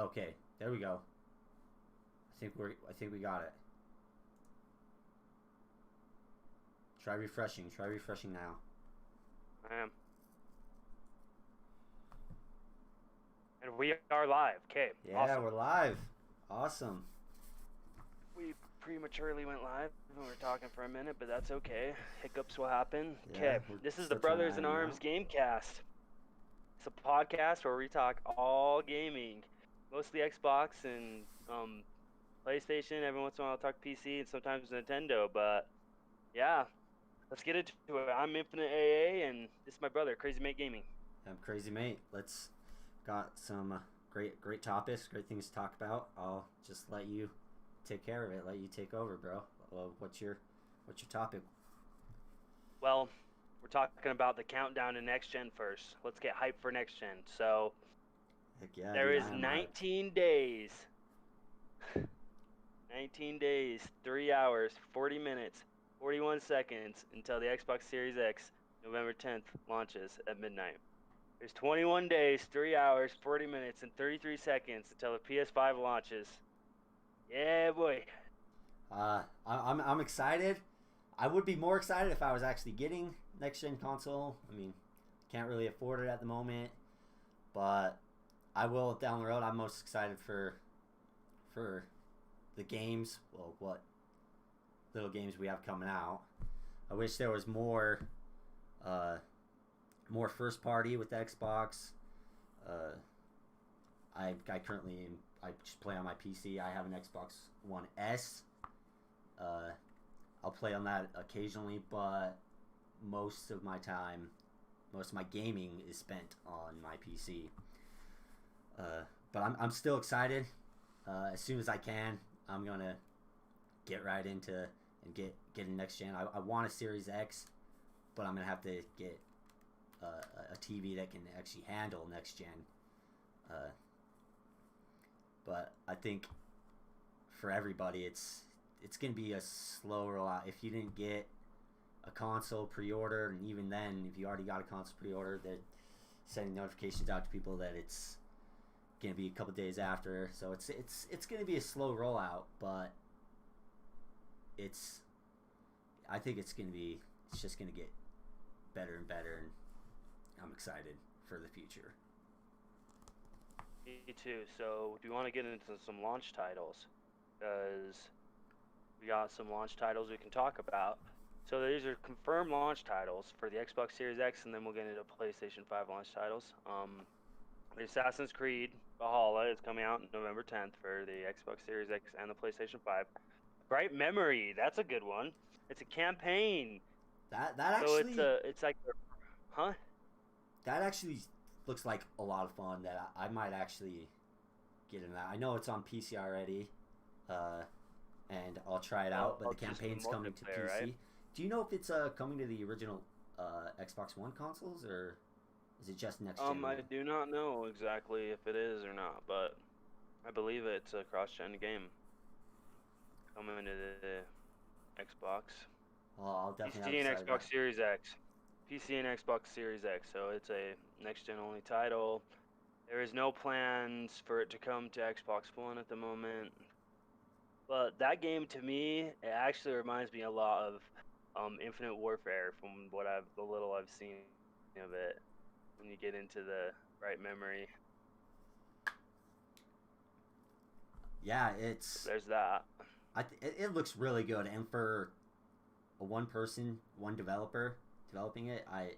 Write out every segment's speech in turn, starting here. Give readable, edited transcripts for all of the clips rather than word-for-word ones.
Okay, there we go. I think we got it. Try refreshing. Try refreshing now. I am. And we are live. Okay, Yeah, awesome. we're live. Awesome. We prematurely went live and we were talking for a minute, but that's okay. Hiccups will happen. Yeah, Okay, we're this is the still trying to Brothers in iron them Arms out. Gamecast. It's a podcast where we talk all gaming, mostly Xbox and PlayStation. Every once in a while, I'll talk PC and sometimes Nintendo. But yeah, let's get into it. I'm infiniteAA, and this is my brother, CrazyMateGameing. I'm Crazy Mate. Let's got some great topics, great things to talk about. I'll just let you take care of it. Let you take over, bro. What's your topic? Well, we're talking about the countdown to NexGen first. Let's get hyped for NexGen. So Heck yeah, there dude. I is am hyped. 19 days. 19 days, 3 hours, 40 minutes, 41 seconds until the Xbox Series X November 10th launches at midnight. There's 21 days, 3 hours, 40 minutes, and 33 seconds until the PS5 launches. Yeah, boy. I'm excited. I would be more excited if I was actually getting next gen console. I mean, can't really afford it at the moment, but I will down the road. I'm most excited for the games. Well, what little games we have coming out. I wish there was uh, more first party with the Xbox. Uh, I currently I just play on my PC. I have an Xbox One S. Uh, I'll play on that occasionally, but most of my time, most of my gaming is spent on my PC. But I'm still excited. As soon as I can, I'm gonna get right into and get a next gen. I want a Series X, but I'm gonna have to get a TV that can actually handle next gen. Uh, but I think for everybody, it's gonna be a slow rollout. If you didn't get a console pre-order, and even then, if you already got a console pre-order, they're sending notifications out to people that it's gonna be a couple days after. So it's gonna be a slow rollout, but it's I think it's just gonna get better and better, and I'm excited for the future. Me too. So, do you want to get into some launch titles? Because we got some launch titles we can talk about. So these are confirmed launch titles for the Xbox Series X, and then we'll get into PlayStation 5 launch titles. The Assassin's Creed Valhalla is coming out November 10th for the Xbox Series X and the PlayStation 5. Bright Memory, that's a good one. It's a campaign, That so actually it's like, huh? that actually looks like a lot of fun. That I might actually get in that. I know it's on PC already, uh, and I'll try it out. But Well, the just the campaign's coming to multiplayer, right? PC. Do you know if it's coming to the original Xbox One consoles, or is it just next gen I only? do not know exactly if it is or not, but I believe it's a cross-gen game coming to the Xbox, Well, I'll definitely have PC to and try Xbox that. Series X, PC and Xbox Series X. So it's a next-gen only title. There is no plans for it to come to Xbox One at the moment. But that game to me, it actually reminds me a lot of Infinite Warfare from the little I've seen of it. When you get into the right memory, Yeah, there's that. it looks really good, and for a one person, one developer developing it, I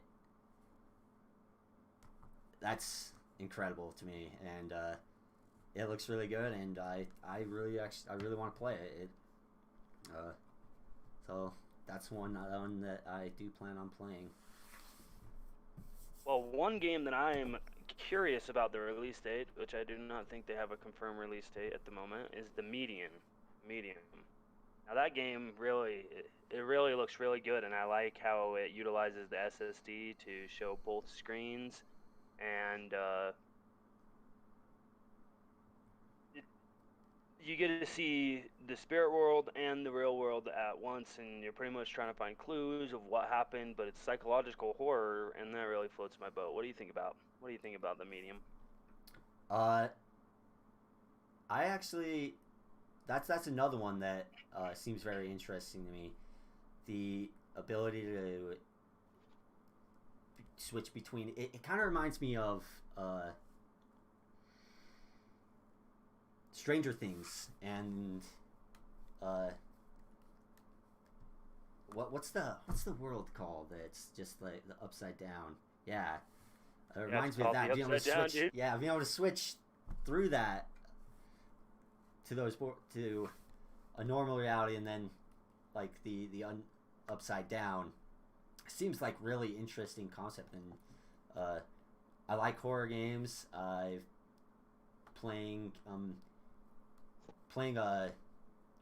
that's incredible to me, and it looks really good, and I really want to play it. Uh, so that's one that I do plan on playing. Well, one game that I am curious about the release date, which I do not think they have a confirmed release date at the moment, is the Medium. Now that game it really looks really good, and I like how it utilizes the SSD to show both screens, and you get to see the spirit world and the real world at once, and you're pretty much trying to find clues of what happened, but it's psychological horror, and that really floats my boat. What do you think about the Medium? Uh, I actually, that's another one that seems very interesting to me. The ability to switch between it kind of reminds me of Stranger Things and what's the world called that's just like the upside down? Yeah, it reminds me of that. Being able to switch, dude. yeah, being able to switch through that to a normal reality, and then like the upside down seems like really interesting concept. And I like horror games. I've playing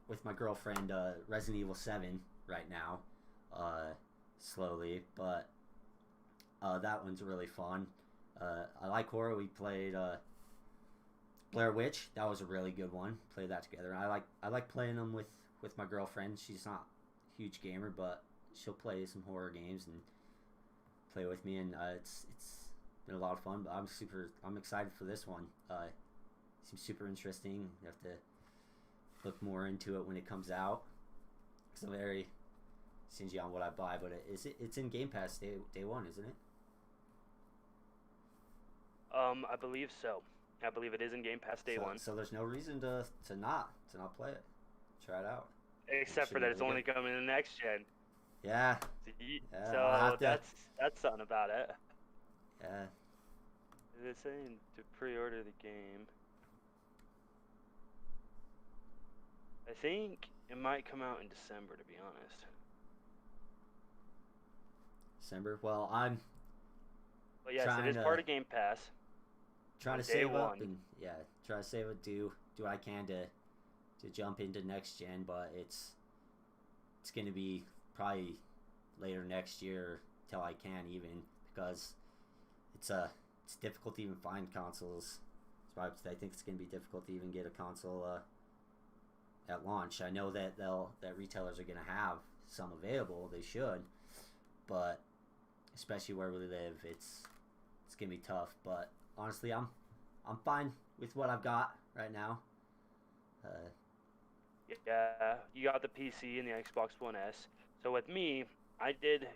with my girlfriend Resident Evil 7 right now, slowly, but that one's really fun. I like horror. We played Blair Witch. That was a really good one. Played that together. I like playing them with my girlfriend. She's not a huge gamer, but she'll play some horror games and play with me, and it's been a lot of fun. But I'm excited for this one. Seems super interesting. You have to look more into it when it comes out, because I'm very stingy on what I buy. But it's in Game Pass day one, isn't it? I believe so. I believe it is in Game Pass day one. So there's no reason to not play it. Try it out. Except for that it's only coming in NexGen. Yeah. So that's something about it. Yeah. They're saying to pre-order the game. I think it might come out in December, to be honest. December? Well, But yes, it is part of Game Pass. Trying to save up and try to save it. Do what I can to jump into next gen, but it's gonna be probably later next year till I can, even because it's difficult to even find consoles. So I think it's gonna be difficult to even get a console at launch. I know that retailers are gonna have some available. They should, but especially where we live, it's gonna be tough. But honestly, I'm fine with what I've got right now. Yeah, you got the PC and the Xbox One S. So with me, I did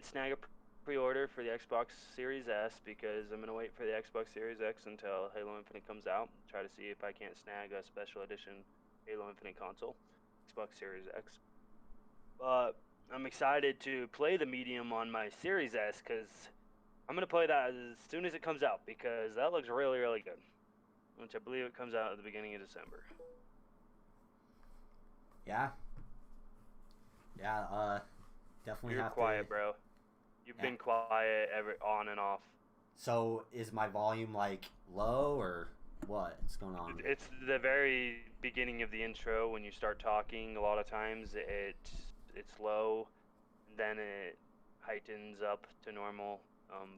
snag a pre-order for the Xbox Series S, because I'm gonna wait for the Xbox Series X until Halo Infinite comes out. Try to see if I can't snag a special edition Halo Infinite console, Xbox Series X. But I'm excited to play the Medium on my Series S, because I'm going to play that as soon as it comes out, because that looks really, really good. Which I believe it comes out at the beginning of December. Yeah. Yeah, definitely You're have quiet, to... bro. You've been quiet on and off. So is my volume like low or what? What's going on? It's the very beginning of the intro when you start talking. A lot of times it's low, then it heightens up to normal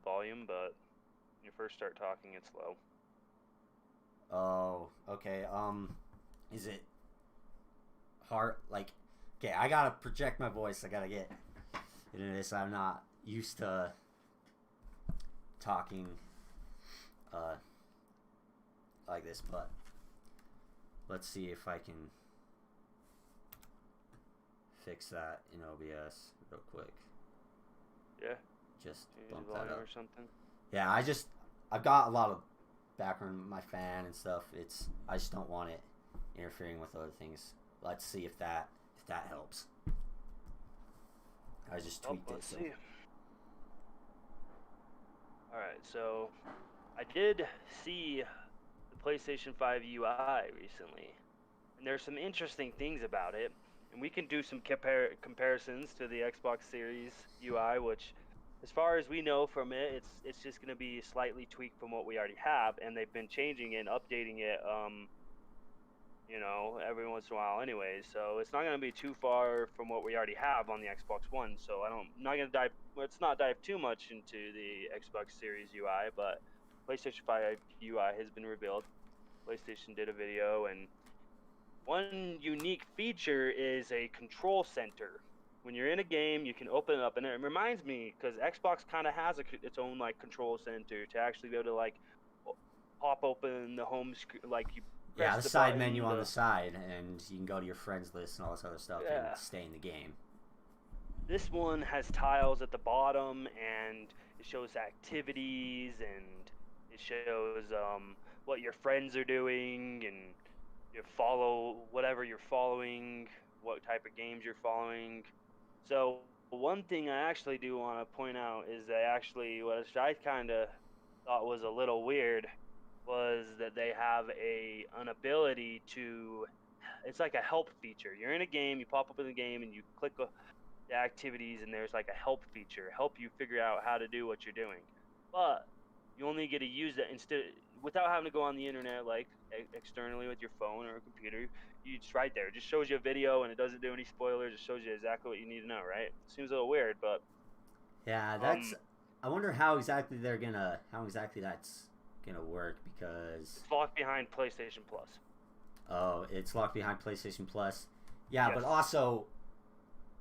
volume, but when you first start talking, it's low. Oh, okay. Is it hard? Like, okay, I gotta project my voice. I gotta get into this. I'm not used to talking like this, but let's see if I can fix that in OBS real quick. Yeah. Just bump that up or something. Yeah, I've got a lot of background, my fan and stuff. I just don't want it interfering with other things. Let's see if that helps. I just tweaked it. So. Alright, so I did see the PlayStation 5 UI recently, and there's some interesting things about it, and we can do some comparisons to the Xbox Series UI, which, as far as we know from it, it's just going to be slightly tweaked from what we already have, and they've been changing it and updating it, every once in a while anyways, so it's not going to be too far from what we already have on the Xbox One, so let's not dive too much into the Xbox Series UI, but PlayStation 5 UI has been revealed. PlayStation did a video, and one unique feature is a control center. When you're in a game, you can open it up, and it reminds me, because Xbox kind of has its own control center to actually be able to pop open the home screen, Yeah, press the the side button, menu on the side, and you can go to your friends list and all this other stuff and stay in the game. This one has tiles at the bottom, and it shows activities, and it shows what your friends are doing, and you follow whatever you're following, what type of games you're following. So one thing I actually do want to point out is that actually what I kind of thought was a little weird was that they have an ability to, it's like a help feature. You're in a game, you pop up in the game, and you click the activities, and there's like a help feature, help you figure out how to do what you're doing. But you only get to use that instead without having to go on the internet, like externally with your phone or a computer. You just right there. It just shows you a video, and it doesn't do any spoilers. It shows you exactly what you need to know. Right? Seems a little weird, but yeah, that's. I wonder how exactly that's gonna work, because it's locked behind PlayStation Plus. Oh, it's locked behind PlayStation Plus. Yeah, Yes. but also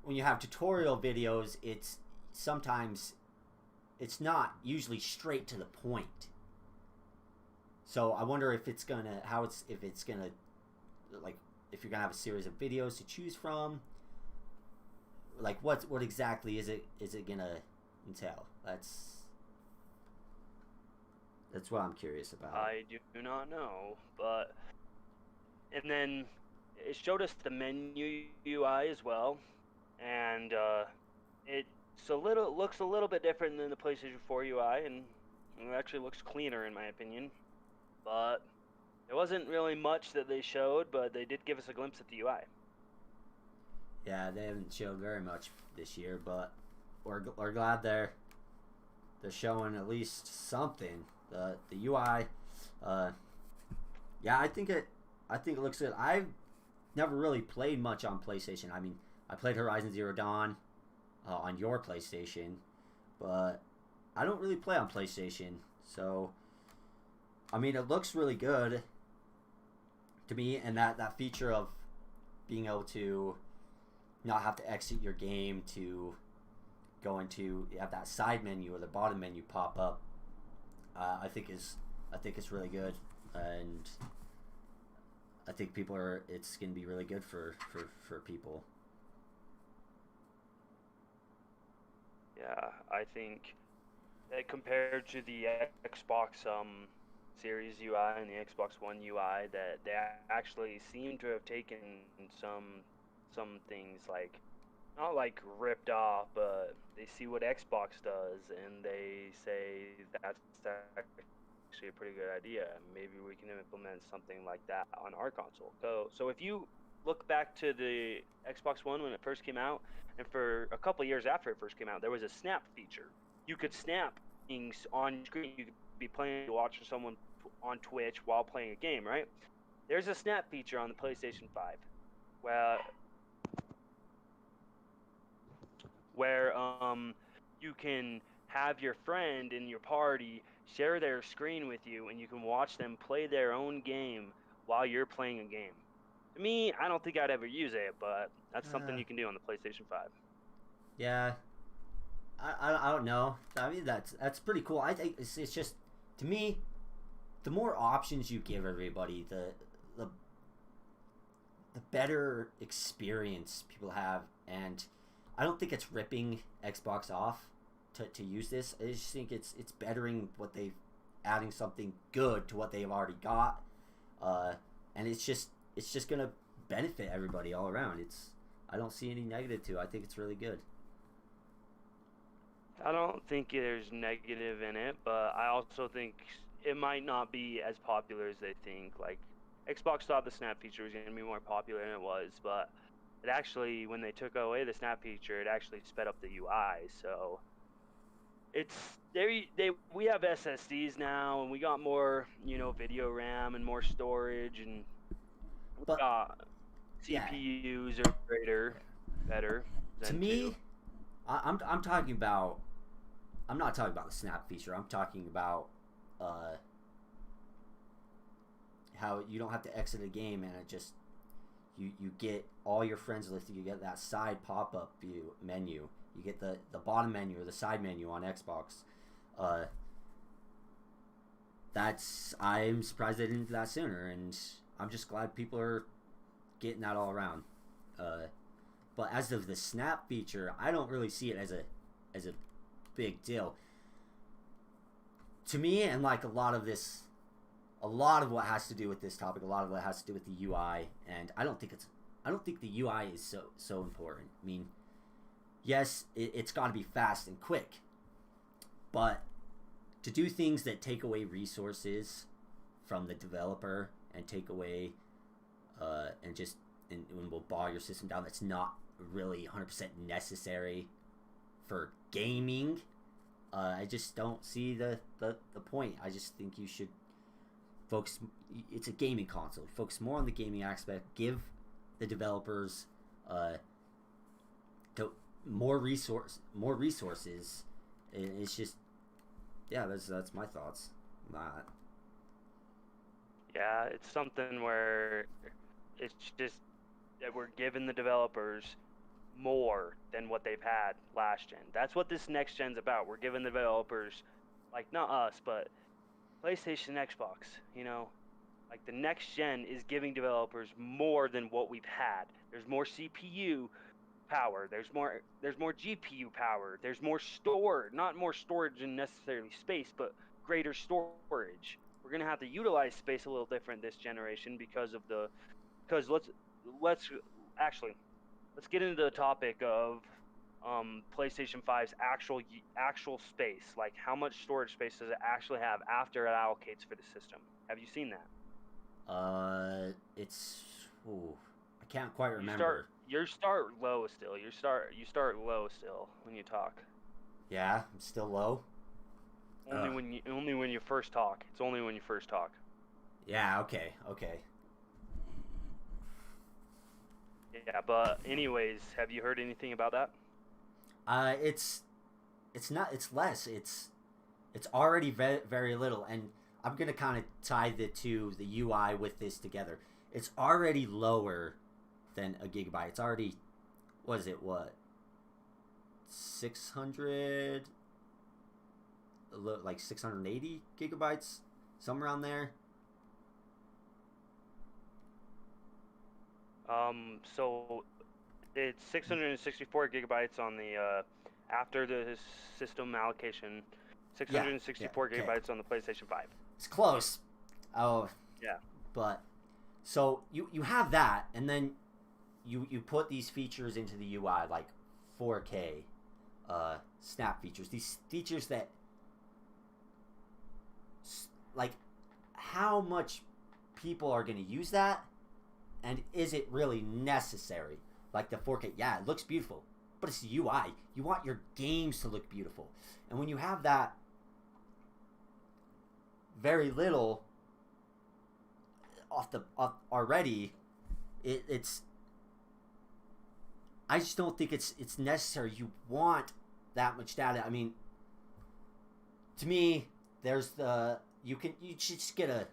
when you have tutorial videos, it's sometimes it's not usually straight to the point. So I wonder if it's gonna like if you're gonna have a series of videos to choose from. Like what exactly is it gonna entail? That's what I'm curious about. I do not know, but and then it showed us the menu UI as well, and looks a little bit different than the PlayStation 4 UI, and it actually looks cleaner in my opinion. But there wasn't really much that they showed, but they did give us a glimpse at the UI. Yeah, they haven't showed very much this year, but we're glad they're showing at least something. The UI, yeah, I think it looks good. I've never really played much on PlayStation. I mean, I played Horizon Zero Dawn on your PlayStation, but I don't really play on PlayStation. So, I mean, it looks really good to me, and that feature of being able to not have to exit your game to go into have that side menu or the bottom menu pop up. I think it's really good, and I think it's gonna be really good for people. Yeah, I think that compared to the Xbox Series UI and the Xbox One UI, that they actually seem to have taken some things, like not like ripped off, but they see what Xbox does and they say that's actually a pretty good idea. Maybe we can implement something like that on our console. So if you look back to the Xbox One when it first came out, and for a couple years after it first came out, there was a snap feature. You could snap things on screen. You could be playing, watching someone on Twitch while playing a game, right? There's a snap feature on the PlayStation 5 where you can have your friend in your party share their screen with you, and you can watch them play their own game while you're playing a game. To me, I don't think I'd ever use it, but that's something you can do on the PlayStation 5. Yeah, I don't know. I mean, that's pretty cool. I think it's just, to me, the more options you give everybody, the better experience people have. And I don't think it's ripping Xbox off to use this. I just think it's bettering what adding something good to what they've already got, and it's just gonna benefit everybody all around. I don't see any negative to it. I think it's really good. I don't think there's negative in it, but I also think it might not be as popular as they think. Like, Xbox thought the snap feature was going to be more popular than it was, but it actually, when they took away the snap feature, it actually sped up the UI. So we have SSDs now, and we got more, video RAM and more storage, and we got CPUs are better. To me, I'm talking about. I'm not talking about the snap feature. I'm talking about how you don't have to exit a game, and it just you get all your friends listed. You get that side pop-up view menu. You get the bottom menu or the side menu on Xbox. I'm surprised they didn't do that sooner, and I'm just glad people are getting that all around. But as of the snap feature, I don't really see it as a big deal. To me, and like a lot of what has to do with this topic, a lot of what has to do with the UI, and I don't think the UI is so important. I mean, yes, it's got to be fast and quick, but to do things that take away resources from the developer and take away and will bog your system down, that's not really 100% necessary for gaming. I just don't see the point. I just think you should focus. It's a gaming console. Focus more on the gaming aspect. Give the developers more resources. It's just, yeah, that's my thoughts on that. Yeah, it's something where it's just that we're giving the developers more than what they've had last gen. That's what this next gen's about. We're giving the developers, like, not us, but PlayStation, Xbox, you know, like the next gen is giving developers more than what we've had. There's more CPU power, there's more GPU power, there's more not more storage in necessarily space, but greater storage. We're gonna have to utilize space a little different this generation because let's get into the topic of PlayStation 5's actual space. Like, how much storage space does it actually have after it allocates for the system? Have you seen that? I can't quite remember. You start low still. You start low still when you talk. Yeah, I'm still low. Only when you first talk. It's only when you first talk. Yeah. Okay. Yeah, but anyways, have you heard anything about that? It's less. It's already very, very little, and I'm gonna kind of tie the UI with this together. It's already lower than a gigabyte. It's already, what 600, like 680 gigabytes, somewhere around there. So it's 664 gigabytes on the after the system allocation, 664 gigabytes on the PlayStation 5. It's close. Oh, yeah. But so you have that, and then you put these features into the UI, like 4K snap features. These features that, like, how much people are going to use that, and is it really necessary? Like the 4K, yeah, it looks beautiful, but it's the UI. You want your games to look beautiful, and when you have that very little already, it's. I just don't think it's necessary. You want that much data. I mean, to me, there's you should just get an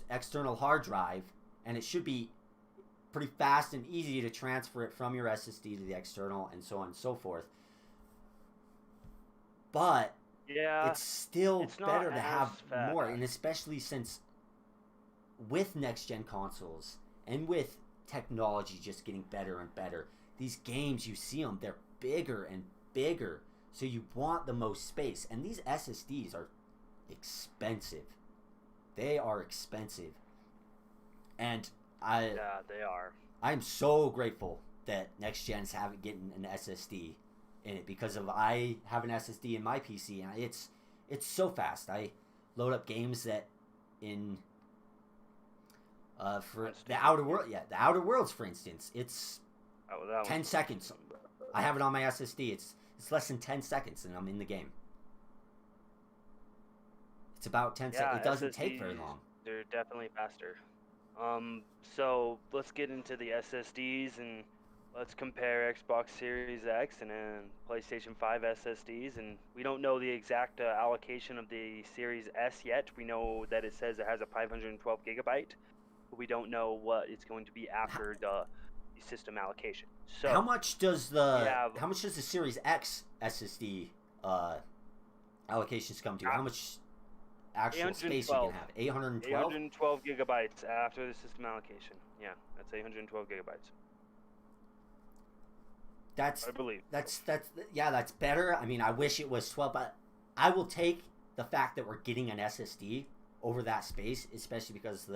external hard drive, and it should be pretty fast and easy to transfer it from your SSD to the external, and so on and so forth. But yeah, it's still better to have more, and especially since with next gen consoles and with technology just getting better and better, these games, you see them, they're bigger and bigger, so you want the most space, and these SSDs are expensive. They are expensive, and they are. I'm so grateful that next gens haven't getting an SSD in it, because I have an SSD in my PC, and it's so fast. I load up games that in for the Outer Worlds, for instance, it's 10 seconds. I have it on my SSD. It's less than 10 seconds, and I'm in the game. It's about 10 seconds. It doesn't take very long. They're definitely faster. So let's get into the SSDs, and let's compare Xbox Series X and PlayStation 5 SSDs. And we don't know the exact allocation of the Series S yet. We know that it says it has a 512 gigabyte. But we don't know what it's going to be after the system allocation. So how much does the Series X SSD allocations come to? How much actual space you can have. 812? 812 gigabytes after the system allocation. Yeah, that's 812 gigabytes. I believe. That's better. I mean, I wish it was 12, but I will take the fact that we're getting an SSD over that space, especially because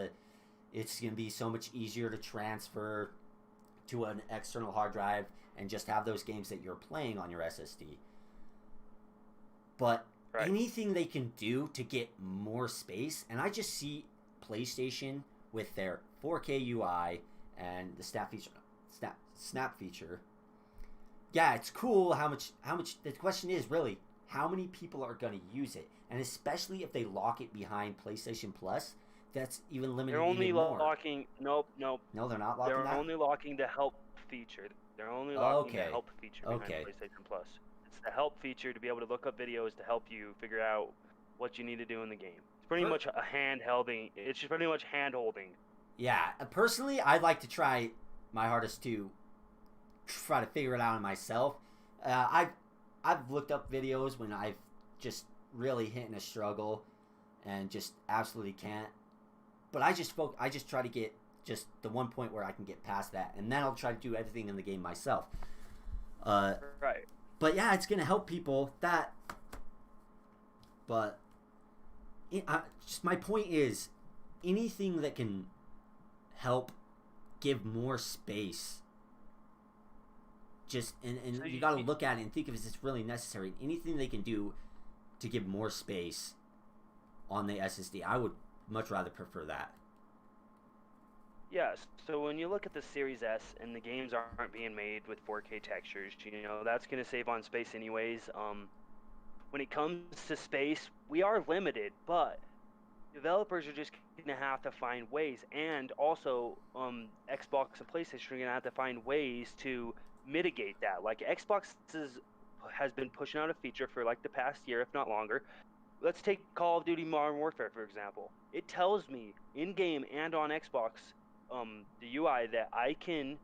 it's going to be so much easier to transfer to an external hard drive and just have those games that you're playing on your SSD. But anything they can do to get more space, and I just see PlayStation with their 4K UI and the snap feature. Yeah, it's cool how much the question is really how many people are going to use it, and especially if they lock it behind PlayStation Plus, that's even limited. They're only even more. locking. Nope. No, they're not locking. They're only locking the help feature. They're only locking the help feature behind PlayStation Plus. It's the help feature to be able to look up videos to help you figure out what you need to do in the game. It's pretty much a hand-holding. It's just pretty much hand-holding. Yeah, personally, I'd like to try my hardest to try to figure it out myself. I've looked up videos when I've just really hit in a struggle and just absolutely can't. But I just try to get just the one point where I can get past that, and then I'll try to do everything in the game myself. Right. But yeah, it's gonna help people. But just my point is, anything that can help give more space. Just and so you got to look at it and think if it's really necessary. Anything they can do to give more space on the SSD, I would much rather prefer that. Yes. So when you look at the Series S and the games aren't being made with 4K textures, that's going to save on space anyways. When it comes to space, we are limited, but developers are just going to have to find ways, and also Xbox and PlayStation are going to have to find ways to mitigate that. Like Xbox has been pushing out a feature for like the past year, if not longer. Let's take Call of Duty Modern Warfare, for example. It tells me in-game and on Xbox, the UI, that I can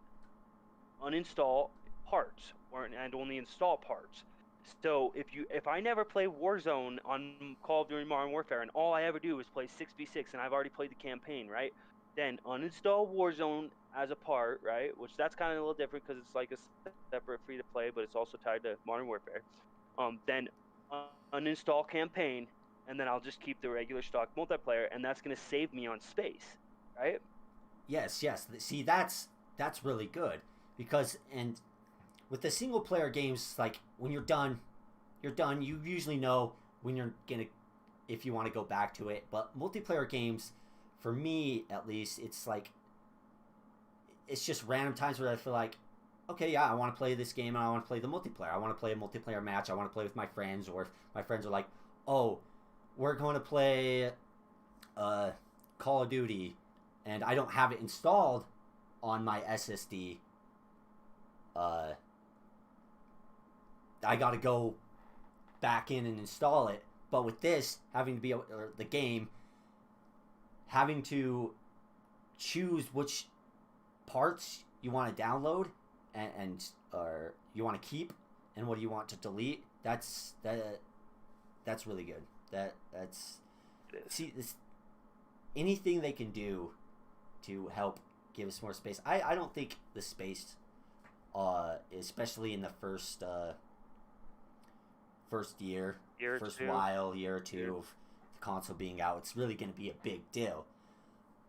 uninstall parts and only install parts. So if I never play Warzone on Call of Duty Modern Warfare and all I ever do is play 6v6 and I've already played the campaign, right? Then uninstall Warzone as a part, right? Which that's kind of a little different because it's like a separate free-to-play, but it's also tied to Modern Warfare. Then uninstall campaign, and then I'll just keep the regular stock multiplayer, and that's going to save me on space, right? Yes. See, that's really good because with the single-player games, like when you're done. You usually know when you're gonna, if you want to go back to it. But multiplayer games, for me at least, it's like it's just random times where I feel like, okay, yeah, I want to play this game and I want to play the multiplayer. I want to play a multiplayer match. I want to play with my friends, or if my friends are like, oh, we're going to play Call of Duty, and I don't have it installed on my SSD. I got to go back in and install it. But with this, having to be the game, having to choose which parts you want to download and or you want to keep and what do you want to delete, that's really good. Anything they can do to help give us more space. I don't think the space, especially in the first year or two of the console being out, it's really going to be a big deal.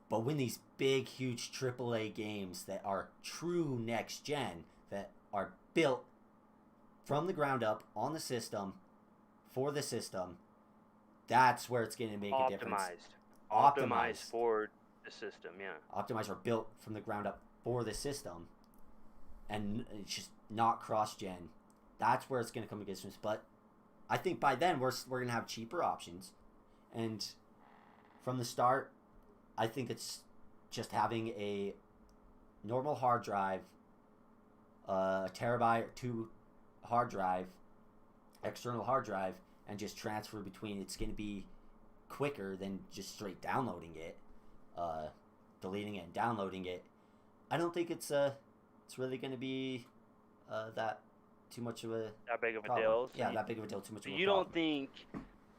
But when these big, huge AAA games that are true next gen, that are built from the ground up on the system, for the system, that's where it's going to make a difference. Optimized for the system, yeah. Optimized or built from the ground up for the system, and it's just not cross-gen. That's where it's going to come against us. But I think by then we're going to have cheaper options, and from the start, I think it's just having a normal hard drive, a terabyte or 2 hard drive, external hard drive, and just transfer between. It's going to be quicker than just straight downloading it, deleting it and downloading it. I don't think it's really going to be that too much of a that big of a problem. deal. Yeah, that big of a deal. Too much of a you problem. don't think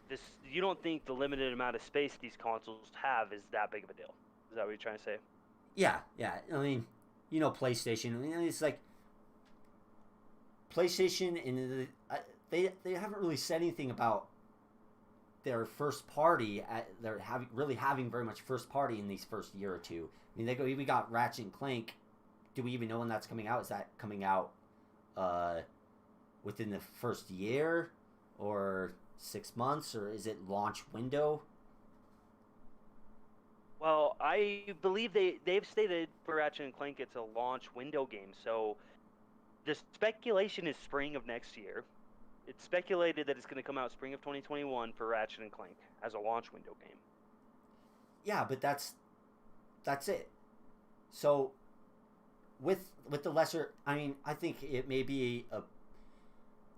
this you don't think the limited amount of space these consoles have is that big of a deal? Is that what you're trying to say? Yeah, yeah. I mean, PlayStation. I mean, it's like PlayStation, and they haven't really said anything about their first party. They're having very much first party in these first year or two. I mean, we got Ratchet and Clank. Do we even know when that's coming out? Is that coming out within the first year, or 6 months, or is it launch window? Well, I believe they've stated for Ratchet and Clank it's a launch window game. So the speculation is spring of next year. It's speculated that it's going to come out spring of 2021 for Ratchet and Clank as a launch window game. Yeah, but that's it. So with the lesser, I mean, I think it may be a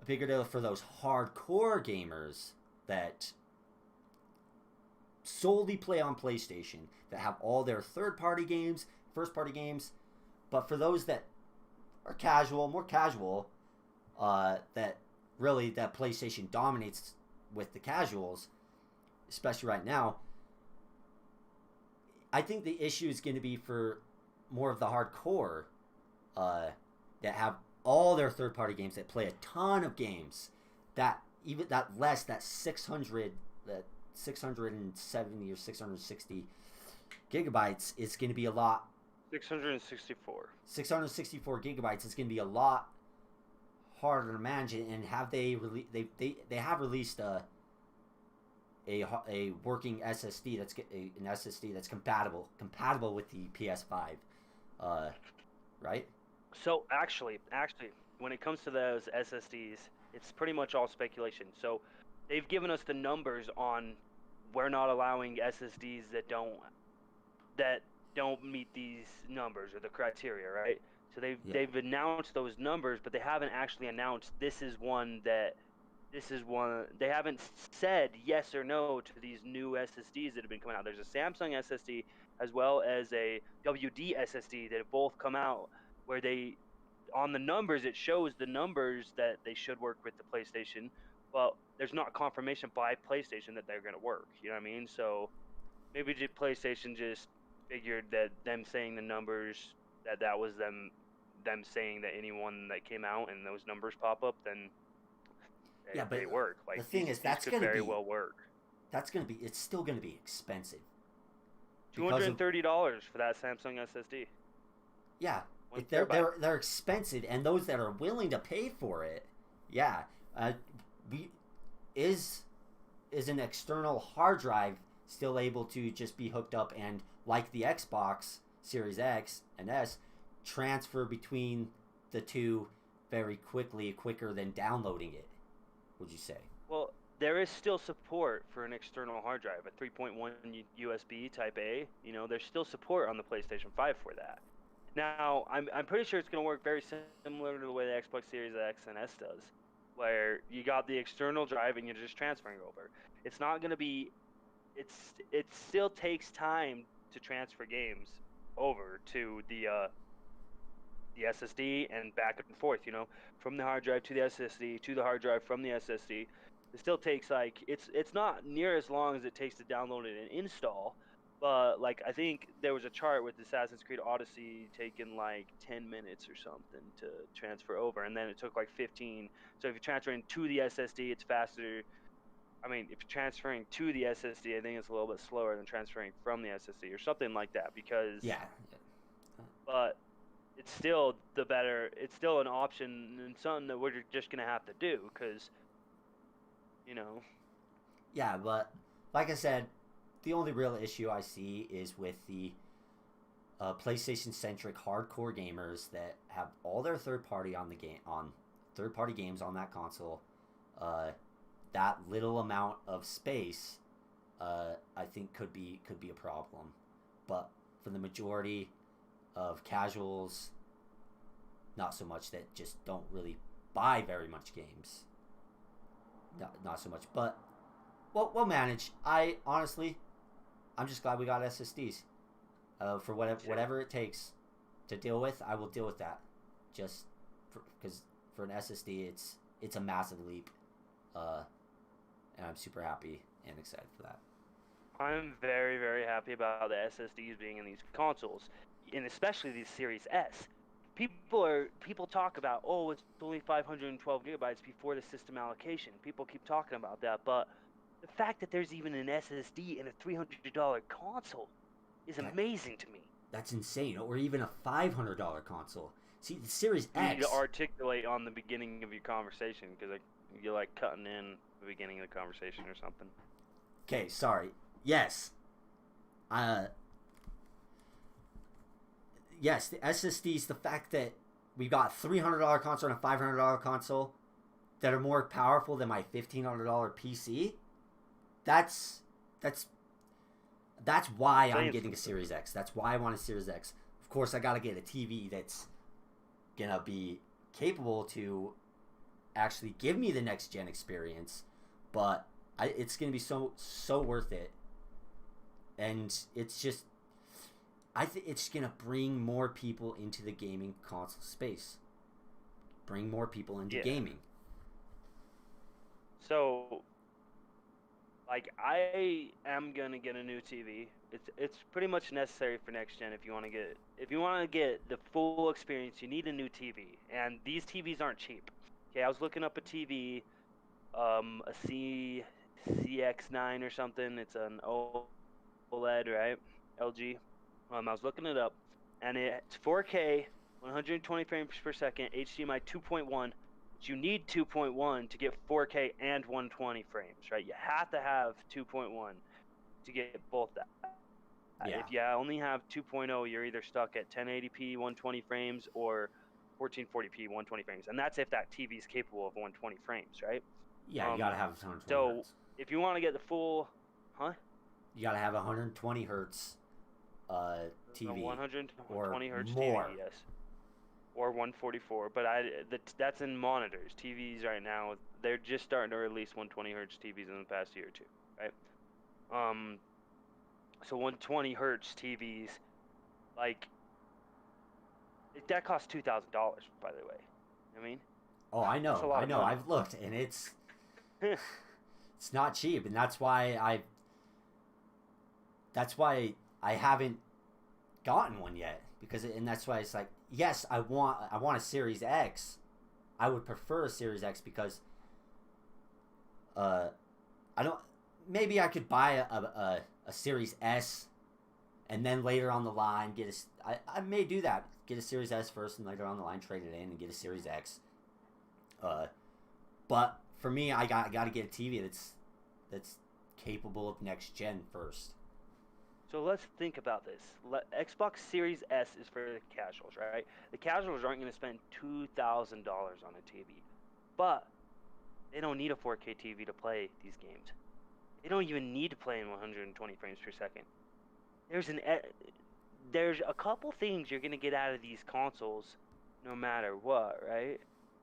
bigger deal for those hardcore gamers that solely play on PlayStation, that have all their third-party games, first-party games. But for those that are more casual, that PlayStation dominates with the casuals, especially right now. I think the issue is going to be for more of the hardcore that have all their third-party games, that play a ton of games, that 670 or 660 gigabytes is going to be a lot. 664. 664 gigabytes is going to be a lot harder to manage. And have they have released a working SSD that's compatible with the PS5, right? So actually, when it comes to those SSDs, it's pretty much all speculation. So they've given us the numbers on we're not allowing SSDs that don't meet these numbers or the criteria, right? So they've announced those numbers, but they haven't actually announced this is one. They haven't said yes or no to these new SSDs that have been coming out. There's a Samsung SSD as well as a WD SSD that have both come out, where on the numbers it shows the numbers that they should work with the PlayStation, but there's not confirmation by PlayStation that they're going to work. You know what I mean? So maybe PlayStation just figured that them saying the numbers, that was them saying that anyone that came out and those numbers pop up, then they work. Like, the thing is, that's going to very well work. It's still going to be expensive. $230 for that Samsung SSD. Yeah, they're expensive, and those that are willing to pay for it, yeah, is an external hard drive still able to just be hooked up and, like the Xbox Series X and S, transfer between the two very quicker than downloading it, would you say? Well, there is still support for an external hard drive, a 3.1 USB Type A. There's still support on the PlayStation 5 for that. Now, I'm pretty sure it's going to work very similar to the way the Xbox Series X and S does, where you got the external drive and you're just transferring over. It's not going to be... It still takes time to transfer games over to the SSD and back and forth, from the hard drive to the SSD to the hard drive from the SSD. It still takes it's not near as long as it takes to download it and install, but I think there was a chart with Assassin's Creed Odyssey taking 10 minutes or something to transfer over, and then it took 15. So if you're transferring to the SSD, it's faster. I mean, if you're transferring to the SSD, I think it's a little bit slower than transferring from the SSD or something like that, because... Yeah. But it's still it's still an option and something that we're just going to have to do, because, Yeah, but like I said, the only real issue I see is with the PlayStation-centric hardcore gamers that have all their third-party games on that console. That little amount of space, I think could be a problem. But for the majority of casuals, not so much, that just don't really buy very much games. Not so much, but we'll manage. I'm just glad we got SSDs. For whatever it takes to deal with, I will deal with that. Just because for an SSD, it's a massive leap. and I'm super happy and excited for that. I'm very, very happy about the SSDs being in these consoles, and especially these Series S. People talk about, oh, it's only 512 gigabytes before the system allocation. People keep talking about that, but the fact that there's even an SSD in a $300 console is amazing to me. That's insane. Or even a $500 console. See, the Series You need to X. articulate on the beginning of your conversation because you're like cutting in the beginning of the conversation or something. Okay, sorry. Yes. Yes, the SSDs, the fact that we've got $300 console and a $500 console that are more powerful than my $1,500 PC, that's why I'm getting a Series X. That's why I want a Series X. Of course, I got to get a TV that's going to be capable to actually give me the next gen experience, but it's going to be so worth it. And it's just, I think it's going to bring more people into the gaming console space. Bring more people into gaming. So, like, I am going to get a new TV. It's pretty much necessary for next gen if you want to get the full experience, you need a new TV. And these TVs aren't cheap. Okay, I was looking up a TV, a CX9 or something. It's an OLED, right? LG. I was looking it up, and it's 4K, 120 frames per second, HDMI 2.1. But you need 2.1 to get 4K and 120 frames, right? You have to have 2.1 to get both that. Yeah. If you only have 2.0, you're either stuck at 1080p 120 frames or 1440p 120 frames, and that's if that TV is capable of 120 frames, right? Yeah, you gotta have 120 so hertz. If you want to get the full, you gotta have 120 hertz TV 120 hertz more. TV, yes, or 144. But that's in monitors. TVs right now, they're just starting to release 120 hertz TVs in the past year or two, right? So 120 hertz TVs, like, that costs $2,000, by the way. I mean, oh, I know, that's a lot of money. I've looked, and it's it's not cheap, and that's why I haven't gotten one yet, and that's why it's like, yes, I want a Series X. I would prefer a Series X because maybe I could buy a Series S, and then later on the line I may do that. Get a Series S first, and later on the line trade it in and get a Series X. But for me, I got to get a TV that's capable of next gen first. So let's think about this. Xbox Series S is for the casuals, right? The casuals aren't going to spend $2,000 on a TV, but they don't need a 4K TV to play these games. They don't even need to play in 120 frames per second. There's a couple things you're going to get out of these consoles no matter what, right?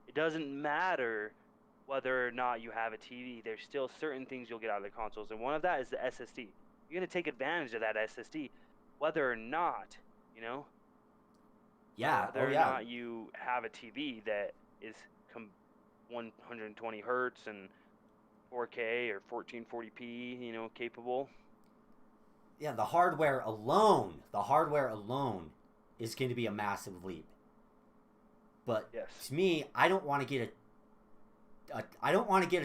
It doesn't matter whether or not you have a TV. There's still certain things you'll get out of the consoles, and one of that is the SSD. You're going to take advantage of that SSD whether or not, Yeah. whether or not you have a TV that is 120 hertz and 4K or 1440p, capable. Yeah, the hardware alone is going to be a massive leap. But to me, I don't want to get a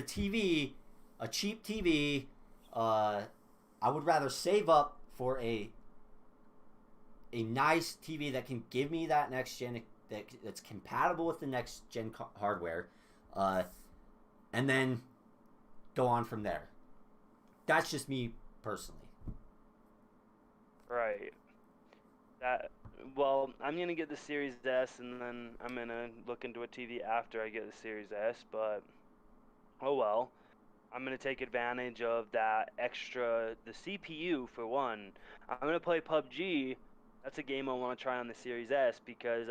TV, a cheap TV. I would rather save up for a nice TV that can give me that next gen, that's compatible with the next gen hardware, and then go on from there. That's just me personally. Right. I'm going to get the Series S, and then I'm going to look into a TV after I get the Series S, but oh well. I'm going to take advantage of that the CPU for one. I'm going to play PUBG. That's a game I want to try on the Series S because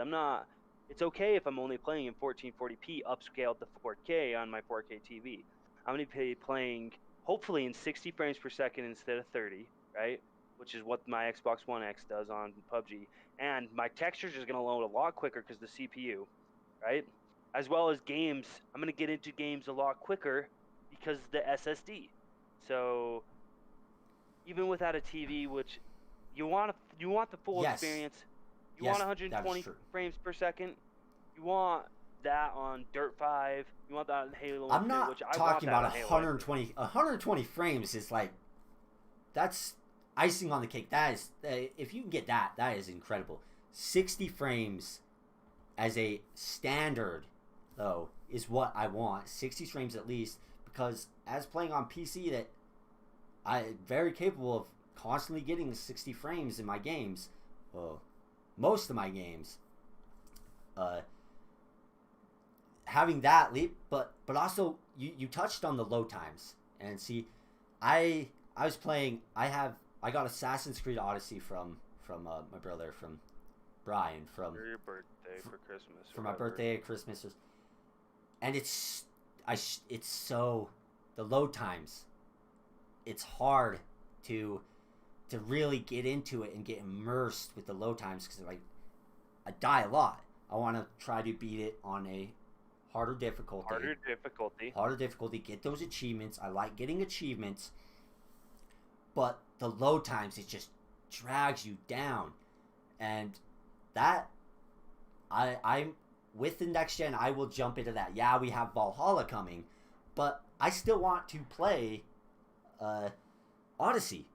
it's okay if I'm only playing in 1440p upscaled to 4K on my 4K TV. I'm going to be playing hopefully in 60 frames per second instead of 30, right? Which is what my Xbox One X does on PUBG. And my textures are going to load a lot quicker because the CPU, right? As well as games, I'm going to get into games a lot quicker because the SSD. So even without a TV, which you want the full Yes. experience. You Yes, want that is 120 true. frames per second. You want that on Dirt 5. You want that on Halo I'm Infinite, not which I want talking that about on Halo 120. 120 frames is like, that's icing on the cake. That is, if you can get that, that is incredible. 60 frames as a standard, though, is what I want. 60 frames at least, because as playing on PC, that I'm very capable of constantly getting 60 frames in my games. Well, most of my games. Having that leap, but also you touched on the load times, and see, I was playing. I got Assassin's Creed Odyssey from my brother, from Brian, from for your birthday, for Christmas, for my birthday, Christmas, and it's so, the load times. It's hard to really get into it and get immersed with the load times, because like I die a lot. I want to try to beat it on a harder difficulty. Harder difficulty. Get those achievements. I like getting achievements, but the load times, it just drags you down, and that I'm with the next gen. I will jump into that. Yeah, we have Valhalla coming, but I still want to play Odyssey.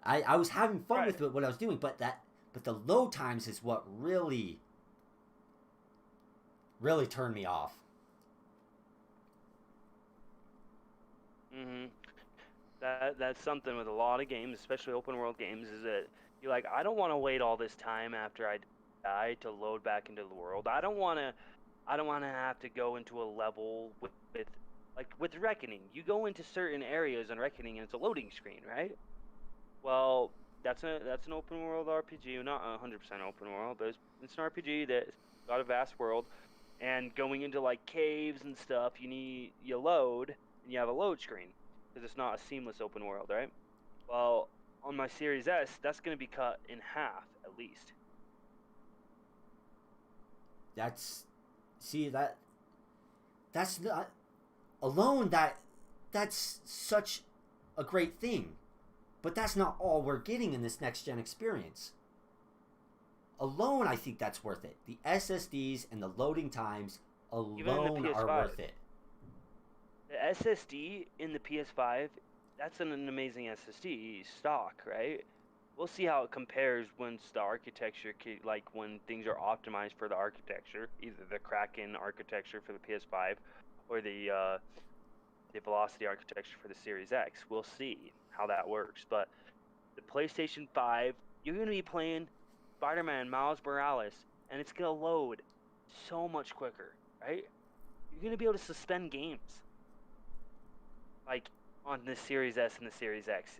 I was having fun with what I was doing, but the load times is what really turned me off. That's something with a lot of games, especially open world games, is that you're like, I don't want to wait all this time after I die to load back into the world. I don't want to have to go into a level with like with Reckoning. You go into certain areas on Reckoning and it's a loading screen, right? Well, that's an open world RPG, not 100% open world, but it's an RPG that's got a vast world, and going into like caves and stuff, you load, and you have a load screen, because it's not a seamless open world, right? Well, on my Series S, that's going to be cut in half at least. That's not alone. That's such a great thing, but that's not all we're getting in this next gen experience. Alone, I think that's worth it. The SSDs and the loading times alone are worth it. The SSD in the PS5, that's an amazing SSD stock, right? We'll see how it compares once the architecture, like when things are optimized for the architecture, either the Kraken architecture for the PS5 or the Velocity architecture for the Series X. We'll see how that works. But the PlayStation 5, you're going to be playing Spider-Man Miles Morales, and it's going to load so much quicker, right? You're going to be able to suspend games, like on the Series S and the Series X.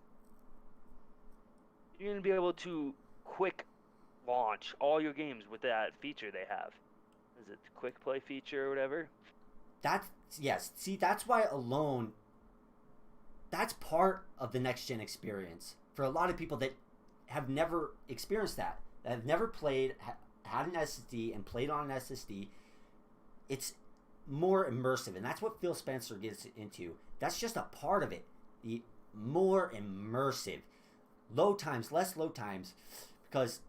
You're going to be able to quick launch all your games with that feature they have. Is it the quick play feature or whatever? Yes. See, that's why alone, that's part of the next gen experience for a lot of people that have never experienced that have never played, had an SSD and played on an SSD. It's more immersive, and that's what Phil Spencer gets into. That's just a part of it. The more immersive. Load times, less load times, because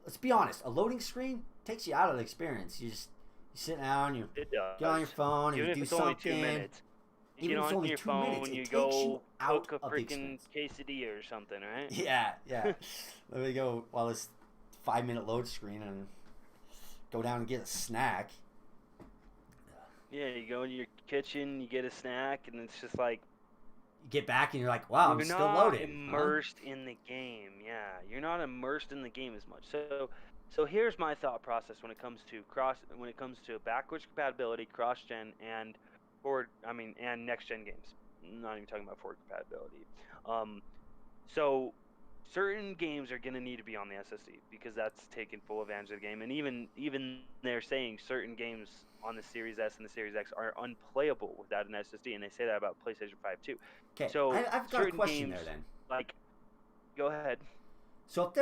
let's be honest, a loading screen takes you out of the experience. You sit down, you get on your phone, and you do something. Only 2 minutes. You get on your phone, you go cook a freaking quesadilla or something, right? Yeah. Let me go while this 5-minute load screen and go down and get a snack. Yeah, you go into your kitchen, you get a snack, and it's just like, you get back and you're like, wow, I'm still loading. You're not immersed in the game. Yeah, you're not immersed in the game as much. So here's my thought process when it comes to backwards compatibility, cross-gen, and and next-gen games. I'm not even talking about forward compatibility. So certain games are going to need to be on the SSD because that's taking full advantage of the game. And even they're saying certain games on the Series S and the Series X are unplayable without an SSD, and they say that about PlayStation 5 too. Okay, so I've got a question there then. Like, go ahead. So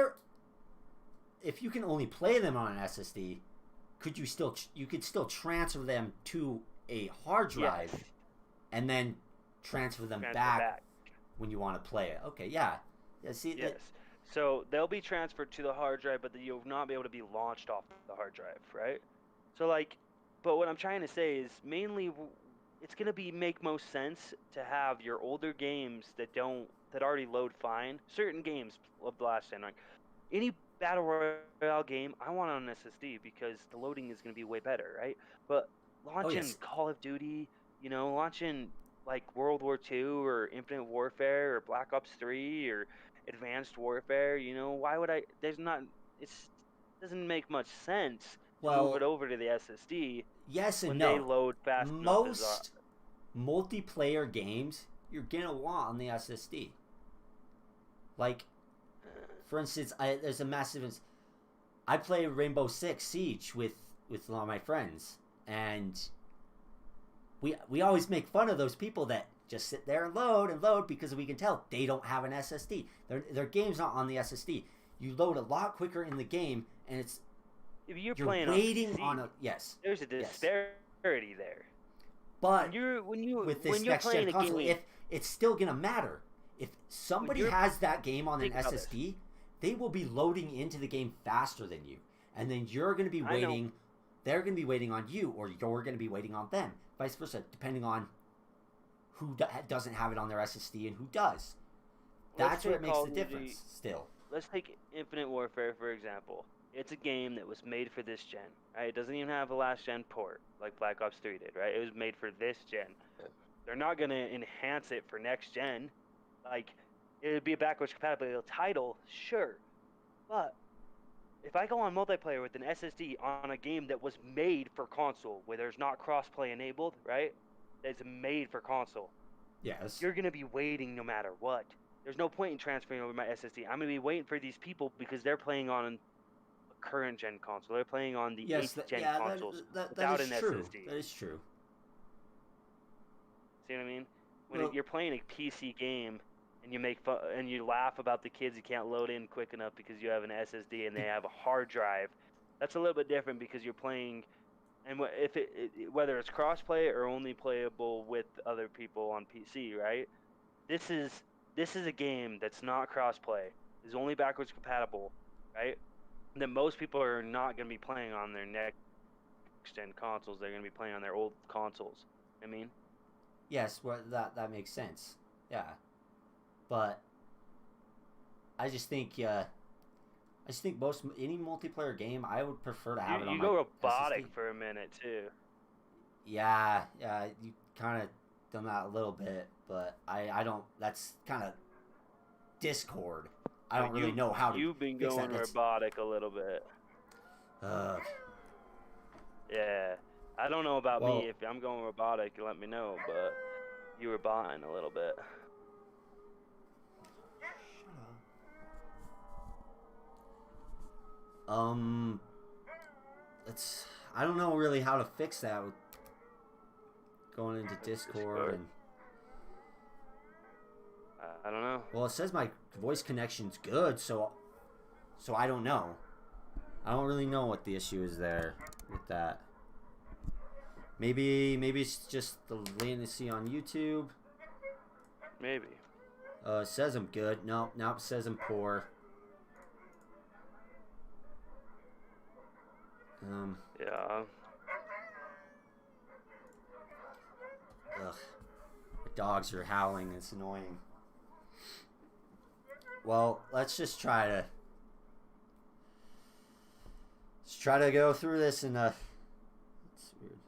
if you can only play them on an SSD, you could still transfer them to a hard drive and then transfer them back when you want to play it. Okay, yeah. See, yes. So they'll be transferred to the hard drive, but you'll not be able to be launched off the hard drive, right? So like, but what I'm trying to say is mainly it's gonna make most sense to have your older games that already load fine. Certain games of the last gen, like any battle royale game, I want on an SSD because the loading is gonna be way better, right? But launching Call of Duty, launching like World War II or Infinite Warfare or Black Ops 3 or Advanced Warfare, why would I? It doesn't make much sense to move it over to the SSD. Yes and when no. They load fast Most multiplayer games you're gonna want on the SSD. Like, for instance, there's a massive. I play Rainbow Six Siege with a lot of my friends, and we always make fun of those people that just sit there and load because we can tell they don't have an SSD. Their game's not on the SSD. You load a lot quicker in the game, and it's if you're playing waiting on a yes. There's a disparity there. But when you with this next gen console, if it's still gonna matter. If somebody has that game on an SSD, they will be loading into the game faster than you, and then you're gonna be waiting. They're gonna be waiting on you, or you're gonna be waiting on them. Vice versa, depending on who doesn't have it on their SSD and who does. That's what makes the difference. Still, let's take Infinite Warfare for example. It's a game that was made for this gen, right? It doesn't even have a last gen port like Black Ops 3 did, right? It was made for this gen. They're not going to enhance it for next gen. Like, it would be a backwards compatible title, sure. But if I go on multiplayer with an SSD on a game that was made for console, where there's not crossplay enabled, right? It's made for console. Yes. You're going to be waiting no matter what. There's no point in transferring over my SSD. I'm going to be waiting for these people because they're playing on current gen console. They're playing on the 8th gen consoles without an SSD. That is true. See what I mean? When you're playing a PC game and you make fun and you laugh about the kids who can't load in quick enough because you have an SSD and they have a hard drive, that's a little bit different because you're playing, and whether it's crossplay or only playable with other people on PC, right? This is a game that's not crossplay. Is only backwards compatible, right? That most people are not going to be playing on their next gen consoles. They're going to be playing on their old consoles. I mean, yes, well, that makes sense. Yeah, but I just think any multiplayer game I would prefer to have it on my You go robotic SSD. for a minute too. Yeah, you kind of done that a little bit, but I don't. That's kind of Discord. I don't really know how to. You've been going robotic a little bit. Yeah, I don't know about me. If I'm going robotic, let me know. But you were botting a little bit. I don't know really how to fix that with going into Discord and. I don't know. Well, it says my voice connection's good, so I don't know. I don't really know what the issue is there with that. Maybe it's just the latency on YouTube. Maybe. It says I'm good. Nope, it says I'm poor. Yeah. Ugh. The dogs are howling. It's annoying. Well, let's try to go through this and it's weird.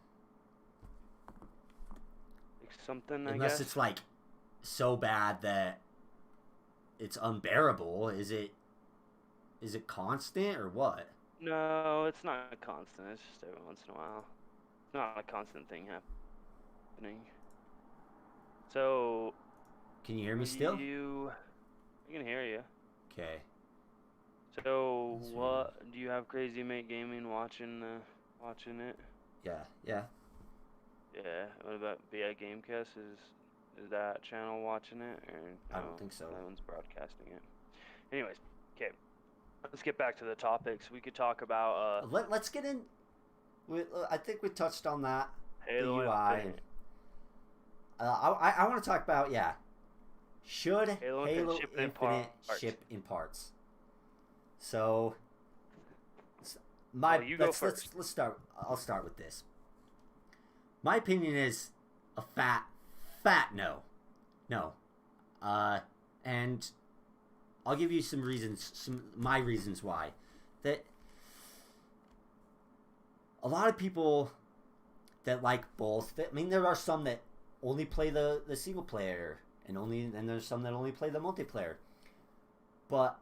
Something, Unless it's like so bad that it's unbearable. Is it constant or what? No, it's not constant. It's just every once in a while. It's not a constant thing happening. So, can you hear me still? I can hear you. Okay. So, what do you have CrazyMateGameing watching it? Yeah. Yeah. What about BI Gamecast? Is that channel watching it, or no? I don't think so. That one's broadcasting it. Anyways, okay. Let's get back to the topics. We could talk about. Let's get in. I think we touched on that. Halo the UI. I want to talk about should Halo Infinite Halo ship in Infinite parts. ship in parts? So Well, you go first. let's start. I'll start with this. My opinion is a fat no. No. And I'll give you some reasons, my reasons why. That a lot of people that like both. I mean, there are some that only play the single player, and there's some that only play the multiplayer. But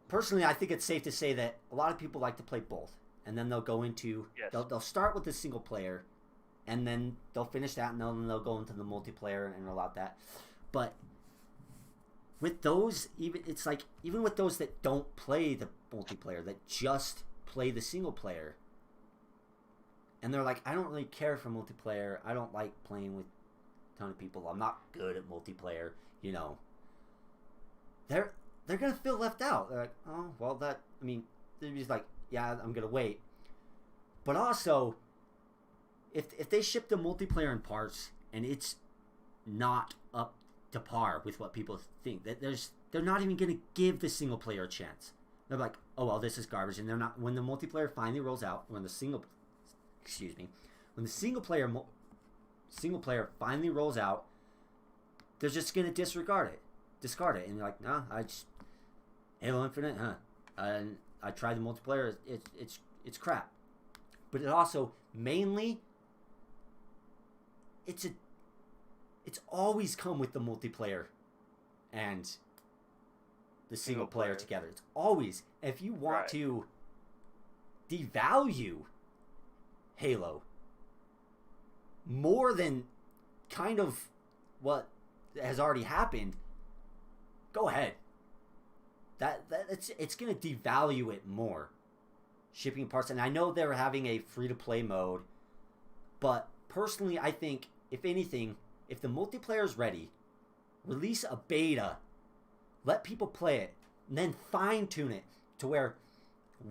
personally, I think it's safe to say that a lot of people like to play both, and then they'll go into they'll start with the single player, and then they'll finish that, and then they'll go into the multiplayer and all that. But with those, even with those that don't play the multiplayer, that just play the single player, and they're like, I don't really care for multiplayer. I don't like playing with a ton of people. I'm not good at multiplayer. You know, they're gonna feel left out. They're like, oh well, they're just like, yeah, I'm gonna wait. But also, if they ship the multiplayer in parts and it's not up to par with what people think, that they're not even gonna give the single player a chance. They're like, oh well, this is garbage, and they're not. When the multiplayer finally rolls out, when the single player finally rolls out, they're just gonna discard it, and you're like, nah, Halo Infinite, and I tried the multiplayer, it's crap. But it also mainly it's always come with the multiplayer and the single player together. It's always, if you want to devalue Halo more than kind of what has already happened, go ahead. It's gonna devalue it more. Shipping parts, and I know they're having a free-to-play mode, but personally, I think if anything, if the multiplayer is ready, release a beta, let people play it, and then fine-tune it to where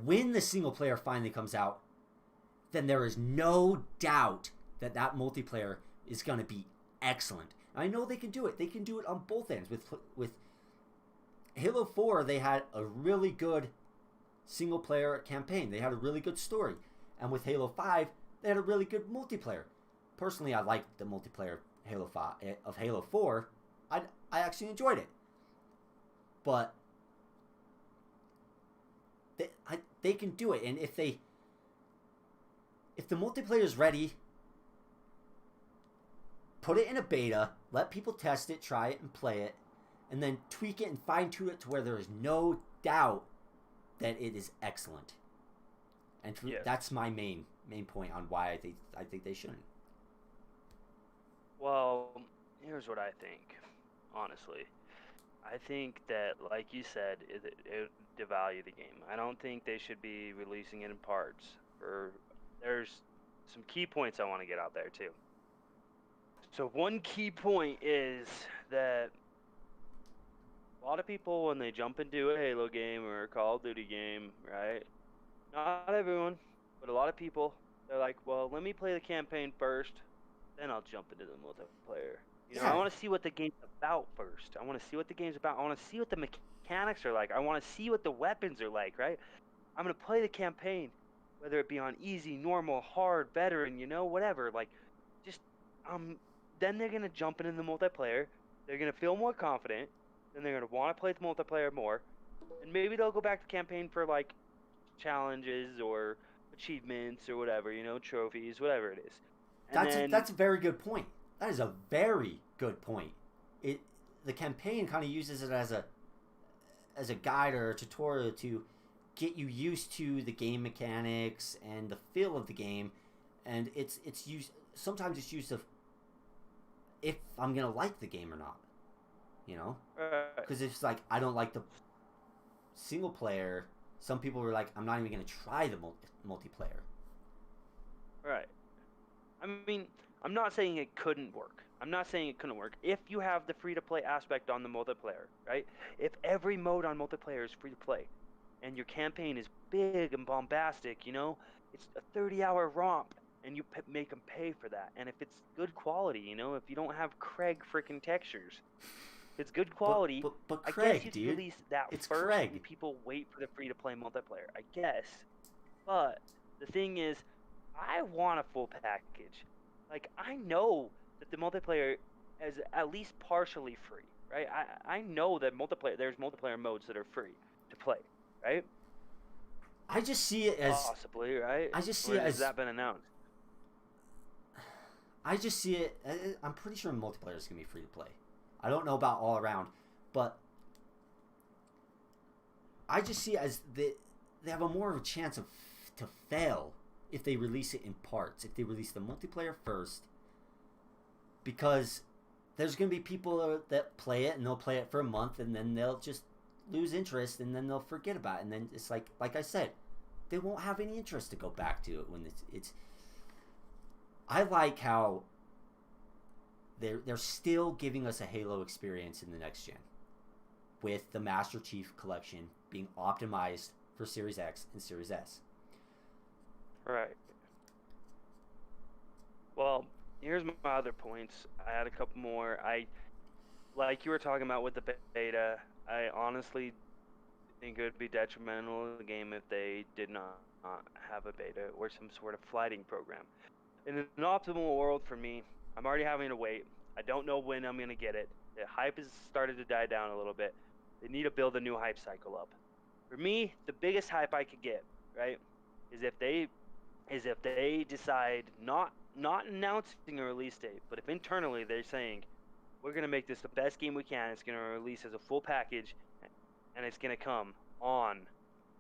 when the single player finally comes out, then there is no doubt that multiplayer is going to be excellent. I know they can do it. They can do it on both ends. With Halo 4, they had a really good single player campaign. They had a really good story. And with Halo 5, they had a really good multiplayer. Personally, I liked the multiplayer of Halo 4. I actually enjoyed it. But they can do it, and if the multiplayer is ready, put it in a beta, let people test it, try it, and play it, and then tweak it and fine-tune it to where there is no doubt that it is excellent. And that's my main point on why I think they shouldn't. Well, here's what I think, honestly. I think that, like you said, it would devalue the game. I don't think they should be releasing it in parts. There's some key points I want to get out there, too. So one key point is that a lot of people, when they jump into a Halo game or a Call of Duty game, right? Not everyone, but a lot of people, they're like, well, let me play the campaign first, then I'll jump into the multiplayer. You know, I want to see what the game's about first. I want to see what the game's about. I want to see what the mechanics are like. I want to see what the weapons are like, right? I'm going to play the campaign, whether it be on easy, normal, hard, veteran, whatever. Like, just, then they're going to jump into the multiplayer. They're going to feel more confident. Then they're going to want to play the multiplayer more. And maybe they'll go back to campaign for, like, challenges or achievements or whatever, trophies, whatever it is. That's a very good point. That is a very good point. The campaign kind of uses it as a guide or a tutorial to get you used to the game mechanics and the feel of the game, and it's used sometimes it's used of if I'm gonna like the game or not, because it's like I don't like the single player. Some people were like, I'm not even gonna try the multiplayer. Right. I mean, I'm not saying it couldn't work. If you have the free-to-play aspect on the multiplayer, right? If every mode on multiplayer is free-to-play, and your campaign is big and bombastic, it's a 30-hour romp, and you make them pay for that. And if it's good quality, you know, if you don't have Craig freaking textures, if it's good quality, but I Craig, guess you dude, release that it's first, Craig. and people wait for the free-to-play multiplayer, I guess. But the thing is, I want a full package. Like, I know that the multiplayer is at least partially free, right? I know that there's multiplayer modes that are free to play, right? I just see it as Possibly, right? I just see Or it has as that been announced? I just see it. I'm pretty sure multiplayer is gonna be free to play. I don't know about all around, but I just see it as they have a more of a chance of to fail if they release it in parts. If they release the multiplayer first, because there's gonna be people that play it and they'll play it for a month and then they'll just lose interest and then they'll forget about it, and then it's like I said, they won't have any interest to go back to it when it's. I like how they're still giving us a Halo experience in the next gen, with the Master Chief Collection being optimized for Series X and Series S. Right. Well, here's my other points. I had a couple more. Like you were talking about with the beta, I honestly think it would be detrimental to the game if they did not have a beta or some sort of flighting program. In an optimal world for me, I'm already having to wait. I don't know when I'm going to get it. The hype has started to die down a little bit. They need to build a new hype cycle up. For me, the biggest hype I could get, right, is if they decide not announcing a release date, but if internally they're saying, we're going to make this the best game we can, it's going to release as a full package, and it's going to come on,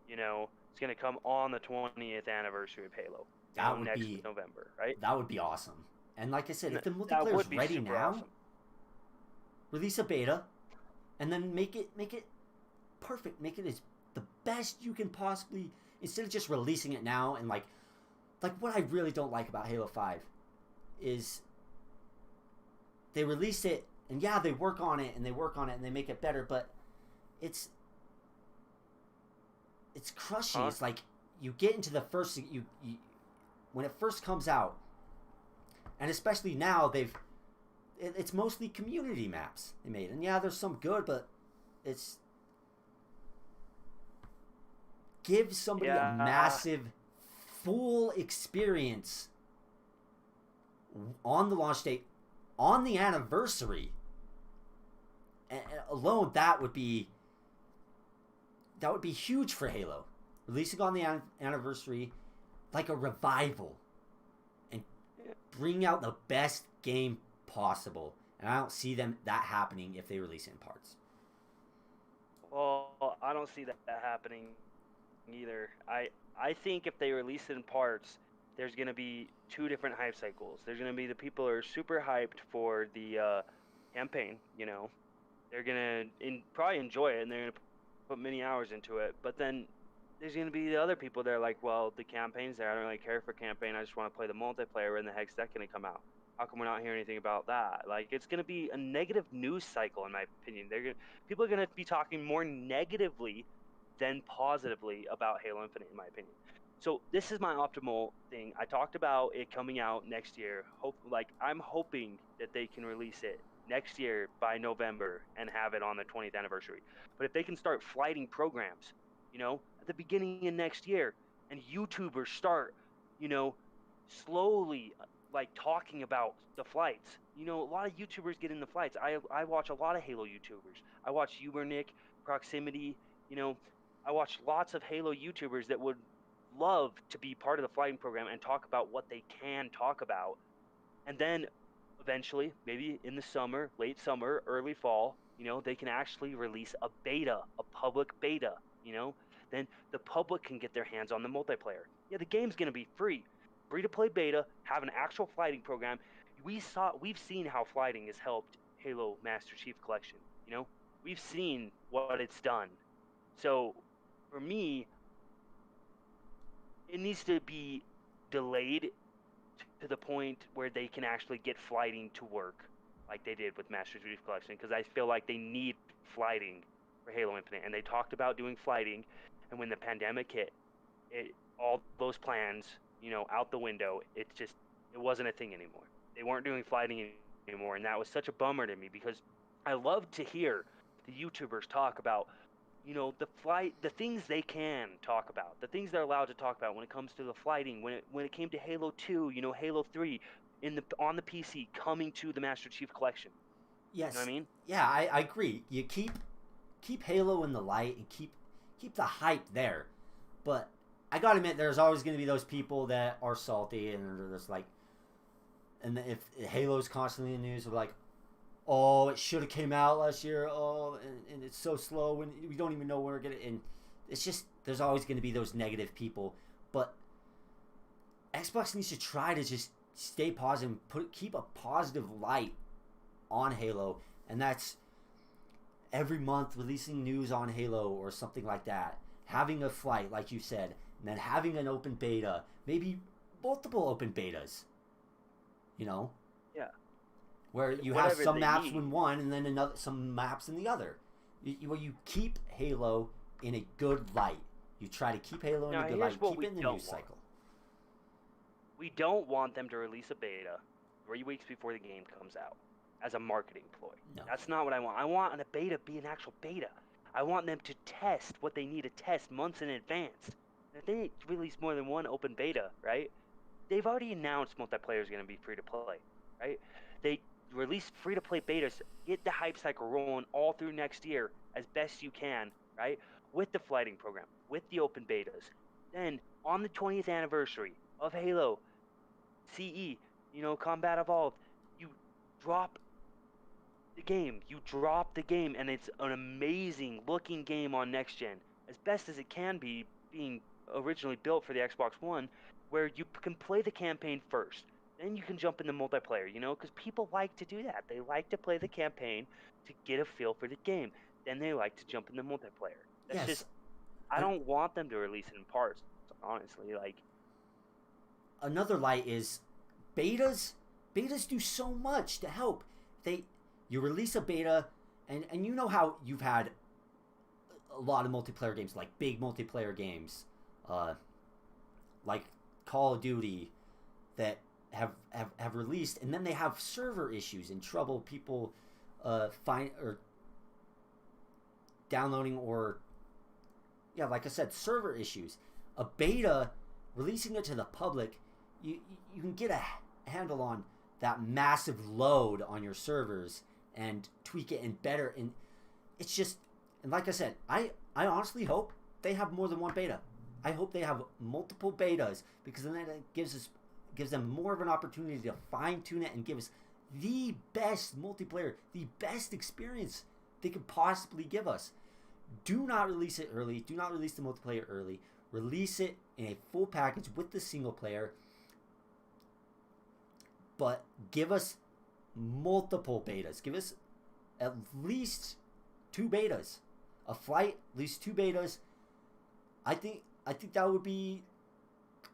it's going to come on the 20th anniversary of Halo. That would next be November, right? That would be awesome. And like I said, if the That multiplayer would is be ready super now, awesome. release a beta, and then make it perfect. Make it as the best you can possibly. Instead of just releasing it now and like what I really don't like about Halo 5 is they release it and yeah, they work on it and they make it better, but it's crushing. It's like you get into the first you when it first comes out, and especially now it's mostly community maps they made, and yeah, there's some good, but it's give somebody a massive full experience on the launch date, on the anniversary, and alone that would be huge for Halo. Releasing on the anniversary, like a revival, and bring out the best game possible. And I don't see that happening if they release it in parts. Well, I don't see that happening either. I think if they release it in parts, there's going to be two different hype cycles. There's going to be the people who are super hyped for the campaign, They're going to probably enjoy it, and they're going to put many hours into it. But then there's going to be the other people that are like, well, the campaign's there. I don't really care for campaign. I just want to play the multiplayer. When the heck's that going to come out? How come we're not hearing anything about that? Like, it's going to be a negative news cycle, in my opinion. People are going to be talking more negatively than positively about Halo Infinite, in my opinion. So this is my optimal thing. I talked about it coming out next year. I'm hoping that they can release it next year by November and have it on the 20th anniversary. But if they can start flighting programs, at the beginning of next year, and YouTubers start, slowly talking about the flights. A lot of YouTubers get in the flights. I watch a lot of Halo YouTubers. I watch Ubernick, Proximity, I watch lots of Halo YouTubers that would love to be part of the flighting program and talk about what they can talk about. And then eventually, maybe in the summer, late summer, early fall, they can actually release a beta, a public beta, then the public can get their hands on the multiplayer. Yeah, the game's going to be free to play beta, have an actual flighting program. We've seen how flighting has helped Halo Master Chief Collection. We've seen what it's done. So for me, it needs to be delayed to the point where they can actually get flighting to work like they did with Master Chief Collection, because I feel like they need flighting for Halo Infinite, and they talked about doing flighting, and when the pandemic hit, all those plans out the window. It wasn't a thing anymore. They weren't doing flighting anymore, and that was such a bummer to me because I love to hear the YouTubers talk about, the things they can talk about, the things they're allowed to talk about when it comes to the flighting. When it came to Halo 2, Halo 3, on the PC coming to the Master Chief Collection. Yes. You know what I mean? Yeah, I agree. You keep Halo in the light and keep the hype there, but I gotta admit, there's always going to be those people that are salty and they're just like, and if Halo's constantly in the news, they're like, oh, it should have came out last year. Oh, and it's so slow when we don't even know when we're gonna. And it's just, there's always going to be those negative people. But Xbox needs to try to just stay positive, keep a positive light on Halo, and that's every month releasing news on Halo or something like that. Having a flight, like you said, and then having an open beta, maybe multiple open betas. Yeah. Where you have some maps in one and then some maps in the other. Where you keep Halo in a good light. You try to keep Halo in a good light. Keep it in the news cycle. We don't want them to release a beta 3 weeks before the game comes out as a marketing ploy. No. That's not what I want. I want a beta be an actual beta. I want them to test what they need to test months in advance. If they release more than one open beta, right? They've already announced multiplayer is going to be free to play, right? They release free to play betas, get the hype cycle rolling all through next year as best you can, right? With the flighting program, with the open betas. Then on the 20th anniversary of Halo CE, Combat Evolved, you drop the game. And it's an amazing looking game on NexGen, as best as it can be, being originally built for the Xbox One, where you can play the campaign first. Then you can jump into multiplayer, because people like to do that. They like to play the campaign to get a feel for the game. Then they like to jump into multiplayer. That's just, I don't want them to release it in parts, honestly. Another light is betas. Betas do so much to help. You release a beta, and you know how you've had a lot of multiplayer games, like big multiplayer games, like Call of Duty, that have released, and then they have server issues and trouble people find or downloading, or like I said, server issues. A beta, releasing it to the public, you can get a handle on that massive load on your servers and tweak it and better. And it's just, and like I said, I honestly hope they have more than one beta. I hope they have multiple betas, because then that gives them more of an opportunity to fine tune it and give us the best multiplayer, the best experience they could possibly give us. Do not release it early. Do not release the multiplayer early. Release it in a full package with the single player. But give us multiple betas. Give us at least 2 betas. A flight, at least 2 betas. I think that would be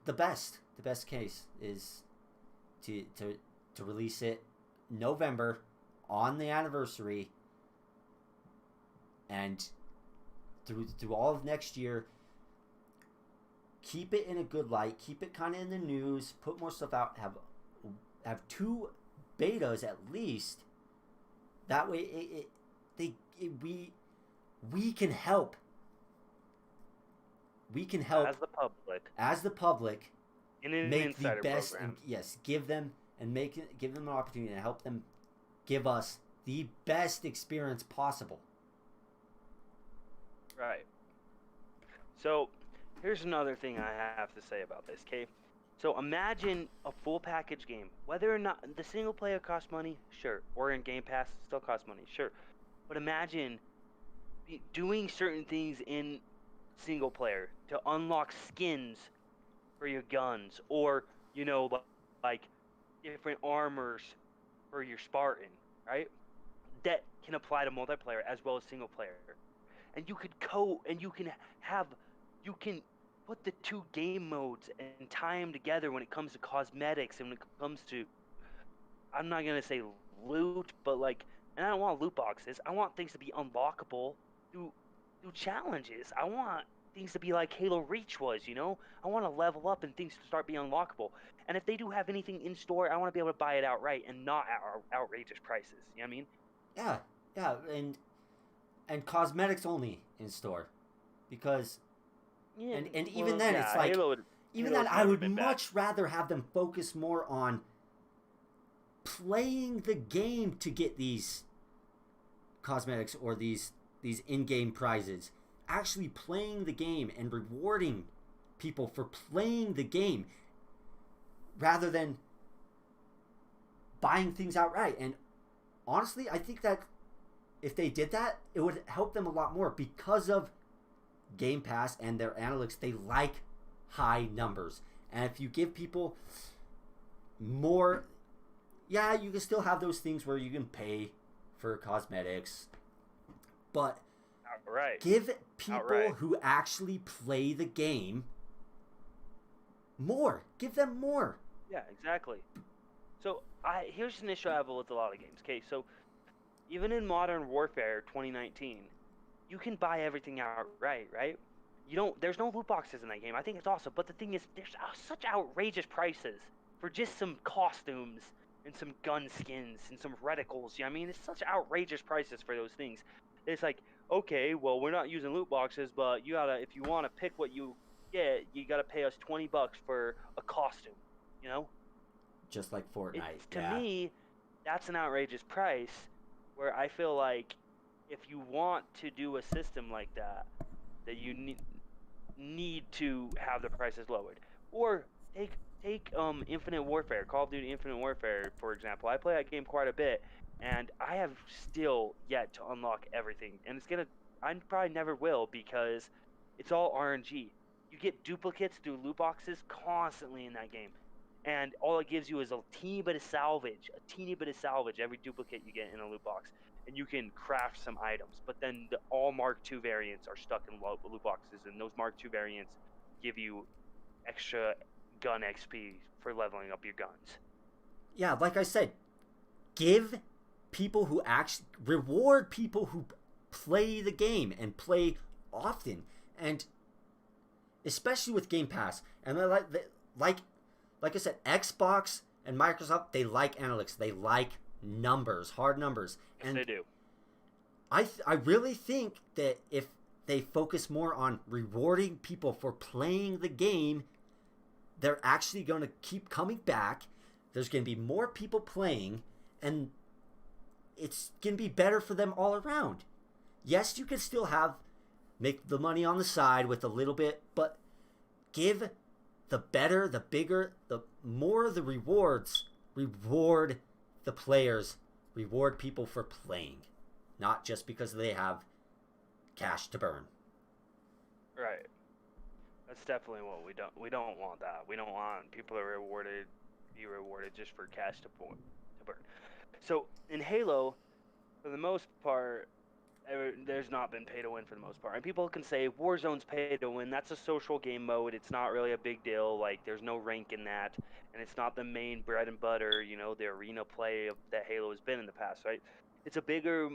the best. The best case is to release it November on the anniversary, and through all of next year. Keep it in a good light. Keep it kind of in the news. Put more stuff out. Have 2 betas at least. That way, we can help. We can help as the public make the best program. And give them an opportunity to help them give us the best experience possible. Right. So here's another thing I have to say about this, okay? So imagine a full package game. Whether or not the single player costs money, sure. Or in Game Pass, it still costs money, sure. But imagine doing certain things in single player to unlock skins for your guns, or like different armors for your Spartan, right? That can apply to multiplayer as well as single player. And you can put the 2 game modes and tie them together when it comes to cosmetics and when it comes to, I'm not gonna say loot, but and I don't want loot boxes. I want things to be unlockable through challenges. I want things to be like Halo Reach was, you know? I want to level up and things to start being unlockable. And if they do have anything in store, I want to be able to buy it outright and not at outrageous prices. You know what I mean? Yeah, yeah, and cosmetics only in store, because Yeah, and even well, then it's yeah, like, even then Halo's I never would been bad. much rather have them focus more on playing the game to get these cosmetics or these in-game prizes. Actually playing the game and rewarding people for playing the game rather than buying things outright. And honestly, I think that if they did that, it would help them a lot more because of Game Pass and their analytics. They like high numbers. And if you give people more, yeah, you can still have those things where you can pay for cosmetics, but Outright. give people Outright. who actually play the game more. Give them more. Yeah, exactly. So here's an issue I have with a lot of games. Okay, so even in Modern Warfare 2019, you can buy everything outright, right? You don't. There's no loot boxes in that game. I think it's awesome. But the thing is, there's such outrageous prices for just some costumes and some gun skins and some reticles. You know what I mean? It's such outrageous prices for those things. It's like, okay, well, we're not using loot boxes, but you gotta, if you want to pick what you get, you gotta pay us $20 for a costume. You know? Just like It's Fortnite. to Yeah. me, that's an outrageous price. Where I feel like if you want to do a system like that, that you need to have the prices lowered. Or take Infinite Warfare, Call of Duty Infinite Warfare, for example. I play that game quite a bit, and I have still yet to unlock everything. And I probably never will because it's all RNG. You get duplicates through loot boxes constantly in that game. And all it gives you is a teeny bit of salvage every duplicate you get in a loot box, and you can craft some items. But then all Mark II variants are stuck in loot boxes, and those Mark II variants give you extra gun XP for leveling up your guns. Yeah, like I said, give people who actually reward people who play the game and play often, and especially with Game Pass. And like like I said, Xbox and Microsoft, they like analytics, they like numbers, hard numbers, Yes, and they do. I really think that if they focus more on rewarding people for playing the game, they're actually going to keep coming back. There's going to be more people playing, and it's going to be better for them all around. Yes, you can still make the money on the side with a little bit, but give the better, the bigger, the more the rewards. Reward the players, reward people for playing, not just because they have cash to burn. Right. That's definitely what we don't want that. We don't want people to be rewarded just for cash to burn. So in Halo, for the most part, there's not been pay to win for the most part. And people can say Warzone's pay to win. That's a social game mode. It's not really a big deal. Like there's no rank in that, and it's not the main bread and butter. You know, the arena play that Halo has been in the past, right? It's a bigger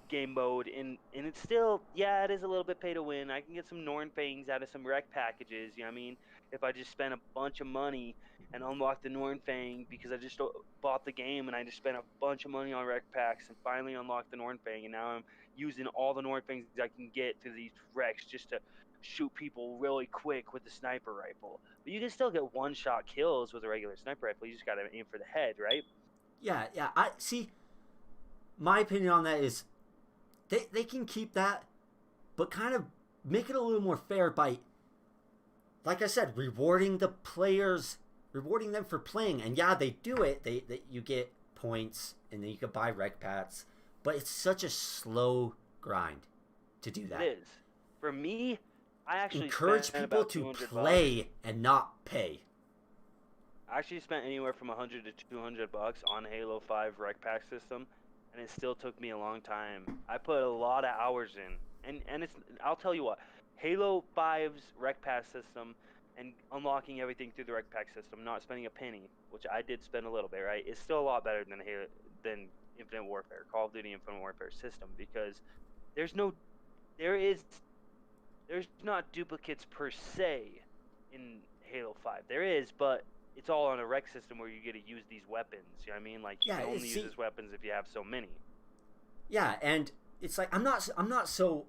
game mode, and it's still, yeah, it is a little bit pay to win. I can get some Norn Fangs out of some rec packages. You know what I mean? If I just spend a bunch of money and unlock the Norn Fang because I just bought the game and I just spent a bunch of money on rec packs and finally unlocked the Norn Fang, and now I'm using all the Norn Fangs I can get through these recs just to shoot people really quick with the sniper rifle. But you can still get one-shot kills with a regular sniper rifle. You just gotta aim for the head, right? Yeah, yeah. I see. My opinion on that is they can keep that, but kind of make it a little more fair by, like I said, rewarding the players, rewarding them for playing. And yeah, they do it. They you get points, and then you can buy rec pats, but it's such a slow grind to do It that. is. For me, I actually spent Encourage people about to 200 bucks. play and not pay. I actually spent anywhere from 100 to 200 bucks on Halo 5 rec pack system, and it still took me a long time. I put a lot of hours in, and it's, I'll tell you what, Halo 5's rec pack system and unlocking everything through the rec pack system, not spending a penny, which I did spend a little bit, right? Is still a lot better than than Infinite Warfare, Call of Duty Infinite Warfare system, because there's no there is there's not duplicates per se in Halo 5. There is, but it's all on a rec system where you get to use these weapons. You know what I mean? Like, you Yeah, can only use see, these weapons if you have so many. yeah, and it's like I'm not so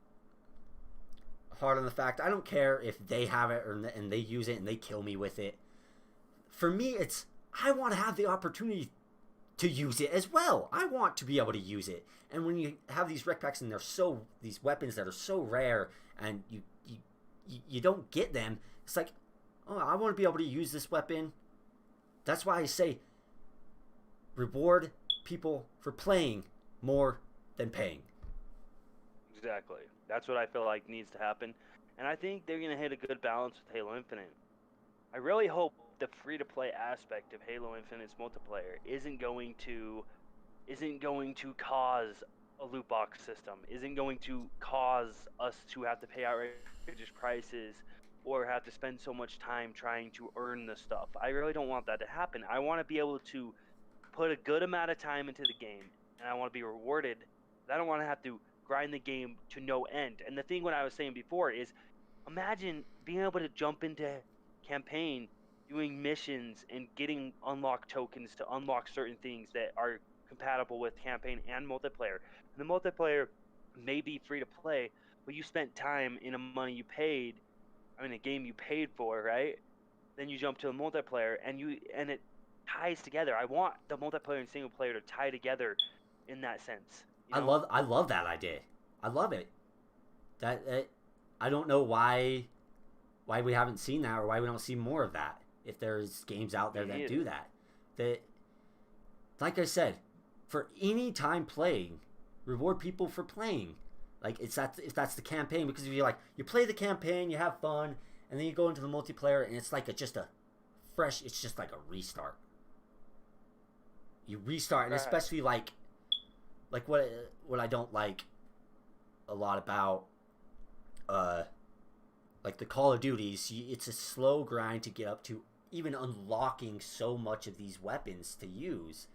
hard on the fact. I don't care if they have it and they use it and they kill me with it. For me, it's I want to have the opportunity to use it as well. I want to be able to use it. And when you have these rec packs and these weapons that are so rare and you don't get them, it's like, oh, I want to be able to use this weapon. That's why I say reward people for playing more than paying. Exactly. That's what I feel like needs to happen. And I think they're going to hit a good balance with Halo Infinite. I really hope the free-to-play aspect of Halo Infinite's multiplayer isn't going to cause a loot box system, isn't going to cause us to have to pay outrageous prices or have to spend so much time trying to earn the stuff. I really don't want that to happen. I want to be able to put a good amount of time into the game, and I want to be rewarded. I don't want to have to grind the game to no end. And the thing what I was saying before is, imagine being able to jump into campaign, doing missions, and getting unlock tokens to unlock certain things that are compatible with campaign and multiplayer. And the multiplayer may be free to play, but you spent time in a money you paid, a game you paid for, right? Then you jump to the multiplayer, and it ties together. I want the multiplayer and single player to tie together in that sense. You know? I love that idea. I love it. I don't know why we haven't seen that or why we don't see more of that. If there's games out there that do that, like I said, for any time playing, reward people for playing. Like if that's the campaign, because if you play the campaign, you have fun, and then you go into the multiplayer, and it's like it's just like a restart. You restart, and especially like what I don't like a lot about like the Call of Duties, it's a slow grind to get up to even unlocking so much of these weapons to use.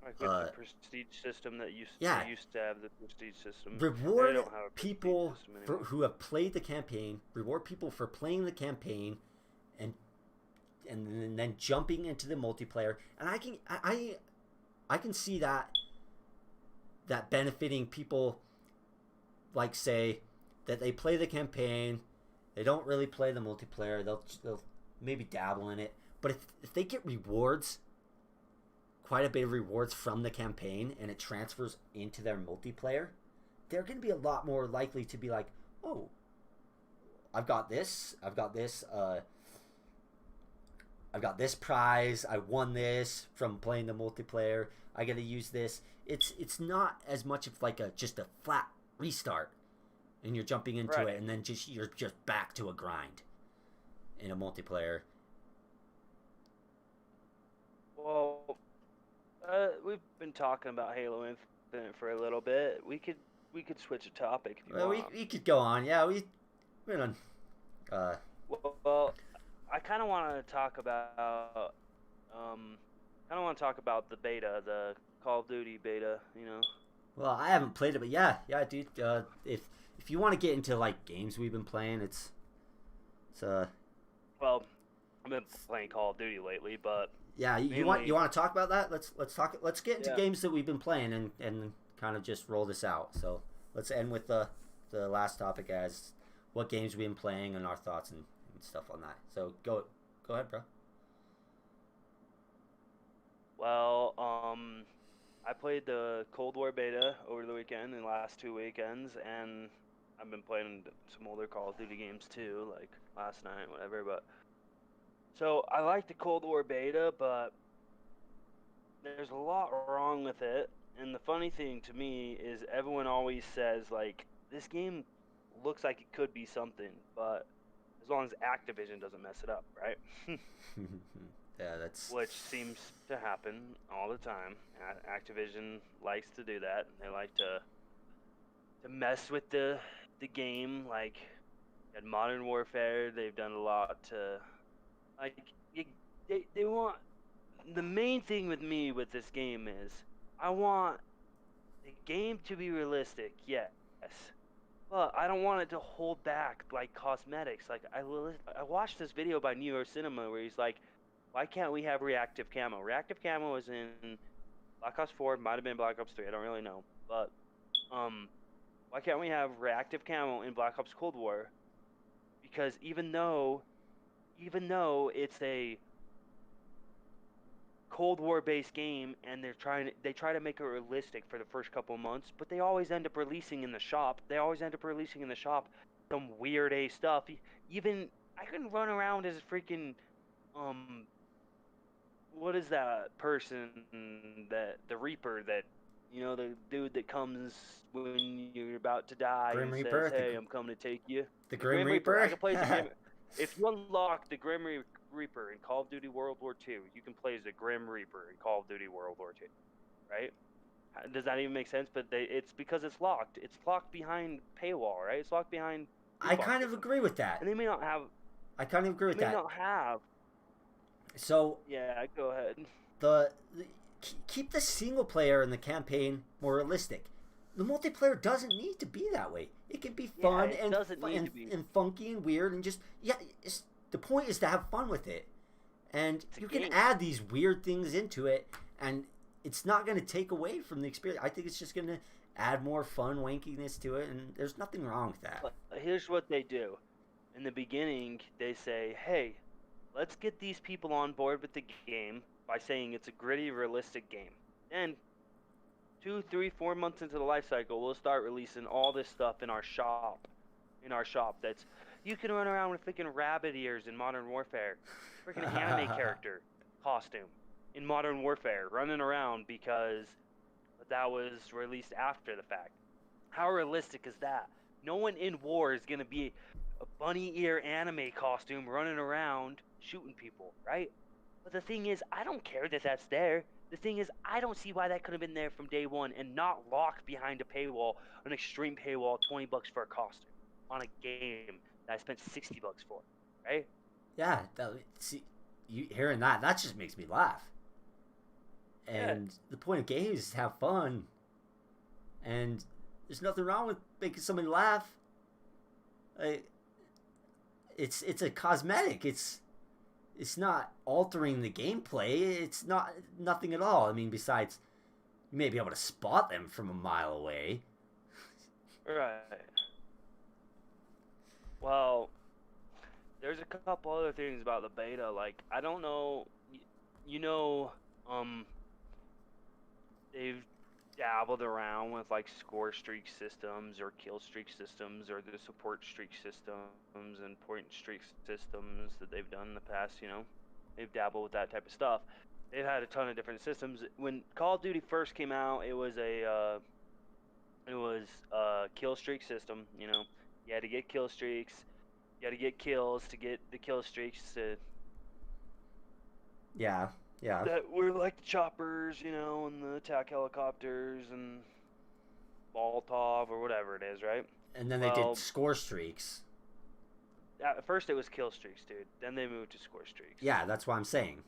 Like with the prestige system that used to have the prestige system. Reward people who have played the campaign. Reward people for playing the campaign, and then jumping into the multiplayer. And I can see that benefiting people. Like, say that they play the campaign, they don't really play the multiplayer. They'll maybe dabble in it, but if they get rewards, quite a bit of rewards from the campaign, and it transfers into their multiplayer, they're going to be a lot more likely to be like, oh, I've got this prize, I won this from playing the multiplayer, I got to use this. It's not as much of like just a flat restart, and you're jumping into it, and then you're just back to a grind in a multiplayer. Well, we've been talking about Halo Infinite for a little bit. We could switch a topic if you want. We could go on. Yeah, we're on. Well, I kind of want to talk about the beta, the Call of Duty beta. You know. Well, I haven't played it, but yeah, dude. If you want to get into like games we've been playing, it's Well, I've been playing Call of Duty lately, but yeah, you want to talk about that? Let's get into games that we've been playing and kind of just roll this out. So let's end with the last topic as what games we've been playing and our thoughts and stuff on that. So go ahead, bro. Well, I played the Cold War beta over the weekend and the last 2 weekends, and I've been playing some older Call of Duty games too, like last night, whatever. But so I like the Cold War beta, but there's a lot wrong with it. And the funny thing to me is everyone always says like this game looks like it could be something, but as long as Activision doesn't mess it up, right? Yeah, that's which seems to happen all the time. Activision likes to do that. They like to mess with the game. Like at Modern Warfare, they've done a lot to like they want. The main thing with me with this game is I want the game to be realistic, yes, but I don't want it to hold back like cosmetics. Like I watched this video by New York Cinema where he's like, why can't we have reactive camo? Reactive camo is in Black Ops 4, might have been Black Ops 3, I don't really know. But why can't we have reactive camo in Black Ops Cold War? Because even though it's a Cold War based game and they try to make it realistic for the first couple of months, but they always end up releasing in the shop. They always end up releasing in the shop some weird A stuff. Even I can run around as freaking um what is that person, that the Reaper, that the dude that comes when you're about to die Grim and says, Reaper, "Hey, I'm coming to take you." the The Grim Grim Reaper. I Reaper. can play as the Grim. If you unlock the Reaper in Call of Duty World War II, you can play as the Grim Reaper in Call of Duty World War II, right? Does that even make sense? But it's because it's locked. It's locked behind paywall, right? It's locked behind I loot box kind of systems. agree with that. And they may not have. I kind of agree with They may that. not have. So Yeah, go ahead. the keep the single player and the campaign more realistic. The multiplayer doesn't need to be that way. It can be fun and funky and weird and just the point is to have fun with it. And you can add these weird things into it, and it's not going to take away from the experience. I think it's just going to add more fun wankiness to it, and there's nothing wrong with that. But here's what they do. In the beginning, they say, "Hey, let's get these people on board with the game by saying it's a gritty, realistic game." Then 2, 3, 4 months into the life cycle, we'll start releasing all this stuff in our shop. That's you can run around with freaking rabbit ears in Modern Warfare, freaking anime character costume in Modern Warfare, running around because that was released after the fact. How realistic is that? No one in war is gonna be a bunny ear anime costume running around shooting people, right? But the thing is, I don't care that that's there. The thing is, I don't see why that could have been there from day one and not locked behind a paywall, an extreme paywall, $20 for a costume on a game that I spent $60 for, right? Yeah, see, you hearing that just makes me laugh. And the point of games is to have fun, and there's nothing wrong with making somebody laugh. It's a cosmetic. It's not altering the gameplay. It's nothing at all. I mean, besides, you may be able to spot them from a mile away. Right. Well, there's a couple other things about the beta. Like, I don't know, they've dabbled around with like score streak systems or kill streak systems or the support streak systems and point streak systems that they've done in the past. They've dabbled with that type of stuff. They've had a ton of different systems. When Call of Duty first came out, it was a kill streak system. You had to get kill streaks. You had to get kills to get the kill streaks to. Yeah. That were like the choppers, and the attack helicopters and Molotov or whatever it is, right? And then they did score streaks. At first it was kill streaks, dude. Then they moved to score streaks. Yeah, that's what I'm saying.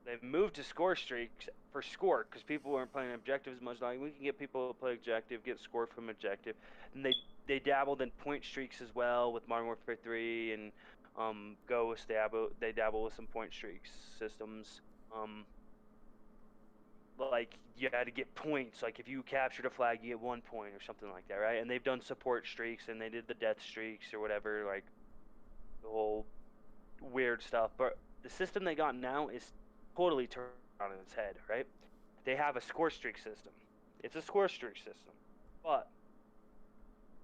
They moved to score streaks for score because people weren't playing objectives much. Like, we can get people to play objective, get score from objective. And they dabbled in point streaks as well with Modern Warfare 3 and Ghost. They dabble with some point streaks systems. Like, you had to get points. Like, if you captured a flag, you get 1 point or something like that, right? And they've done support streaks, and they did the death streaks or whatever, like the whole weird stuff. But the system they got now is totally turned on its head, right? They have a score streak system. It's a score streak system, but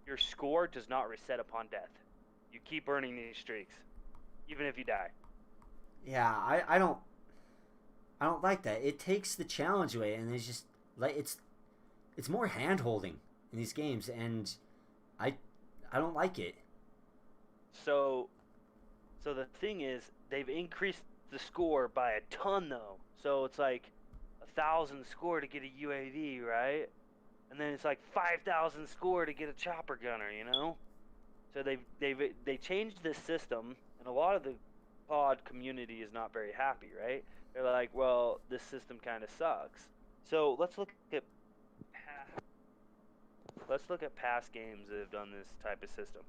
your score does not reset upon death. You keep earning these streaks, even if you die. Yeah, I don't like that. It takes the challenge away, and it's just like it's more hand holding in these games, and I don't like it. So the thing is, they've increased the score by a ton though. So it's like 1,000 score to get a UAV, right? And then it's like 5,000 score to get a chopper gunner, So they changed this system, and a lot of the pod community is not very happy, right? They're like, well, this system kind of sucks. So let's look at let's look at past games that have done this type of system.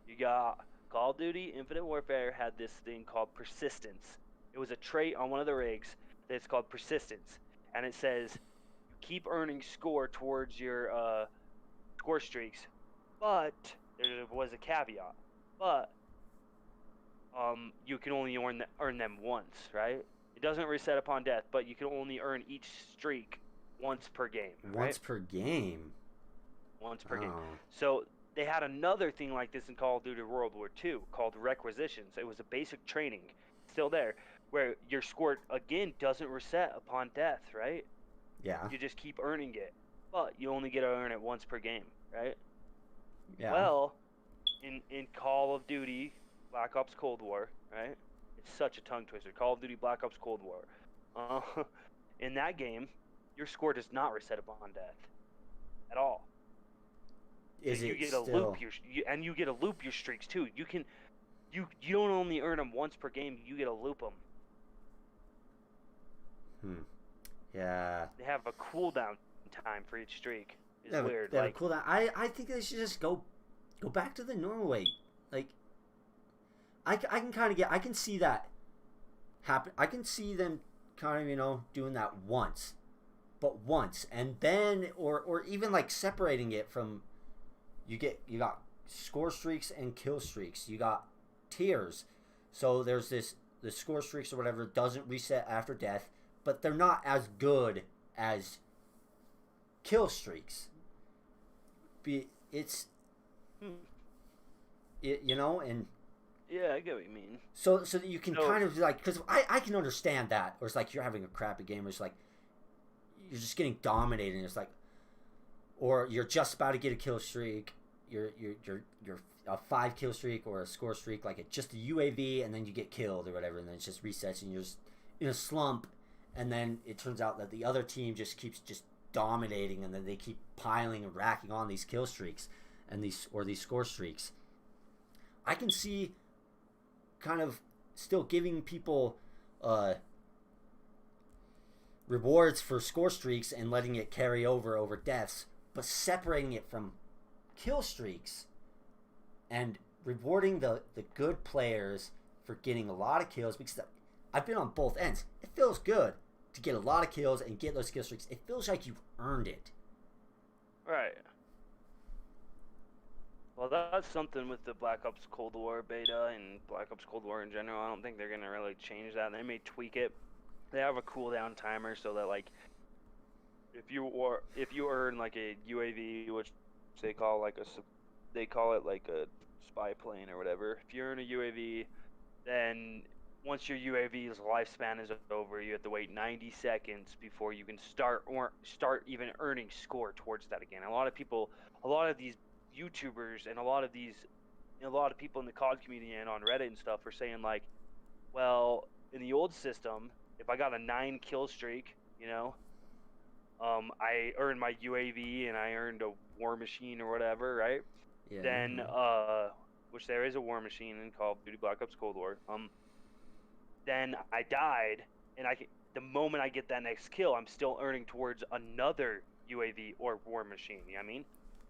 You got Call of Duty Infinite Warfare had this thing called persistence. It was a trait on one of the rigs that's called persistence, and it says you keep earning score towards your score streaks, but there was a caveat. But you can only earn them once, right? It doesn't reset upon death, but you can only earn each streak once per game. Once per game. Once per game. So they had another thing like this in Call of Duty World War II called requisitions. It was a basic training, still there, where your score again doesn't reset upon death, right? Yeah. You just keep earning it, but you only get to earn it once per game, right? Yeah. Well, in Call of Duty Black Ops Cold War, right? It's such a tongue twister. Call of Duty Black Ops Cold War. In that game, your score does not reset upon death at all. Is you it get still... a loop you get to loop your streaks too. You don't only earn them once per game. You get to loop them. Yeah. They have a cooldown time for each streak. It's weird. They have a cooldown. I think they should just go back to the normal way. Like, I can kind of I can see that happen. I can see them kind of, doing that once, and then or even like separating it from. You got score streaks and kill streaks. You got tiers. So there's the score streaks or whatever doesn't reset after death, but they're not as good as kill streaks. And yeah, I get what you mean. So that you can kind of like, because I can understand that, or it's like you're having a crappy game, or it's like you're just getting dominated, and it's like, or you're just about to get a kill streak, you're a 5 kill streak or a score streak, like just a UAV, and then you get killed or whatever, and then it just resets, and you're just in a slump, and then it turns out that the other team just keeps just dominating, and then they keep piling and racking on these kill streaks and these score streaks. I can see kind of still giving people rewards for score streaks and letting it carry over deaths, but separating it from kill streaks and rewarding the good players for getting a lot of kills, because I've been on both ends. It feels good to get a lot of kills and get those kill streaks. It feels like you've earned it. Right. Well, that's something with the Black Ops Cold War beta and Black Ops Cold War in general. I don't think they're going to really change that. They may tweak it. They have a cooldown timer so that, like, if you earn like a UAV, which they call like it like a spy plane or whatever. If you earn a UAV, then once your UAV's lifespan is over, you have to wait 90 seconds before you can start even earning score towards that again. A lot of these YouTubers and a lot of people in the COD community and on Reddit and stuff are saying, like, well, in the old system, if I got a 9 kill streak, I earned my UAV and I earned a war machine or whatever, right? Yeah. Then, which there is a war machine in Call of Duty Black Ops Cold War. Then I died, and the moment I get that next kill, I'm still earning towards another UAV or war machine. You know what I mean?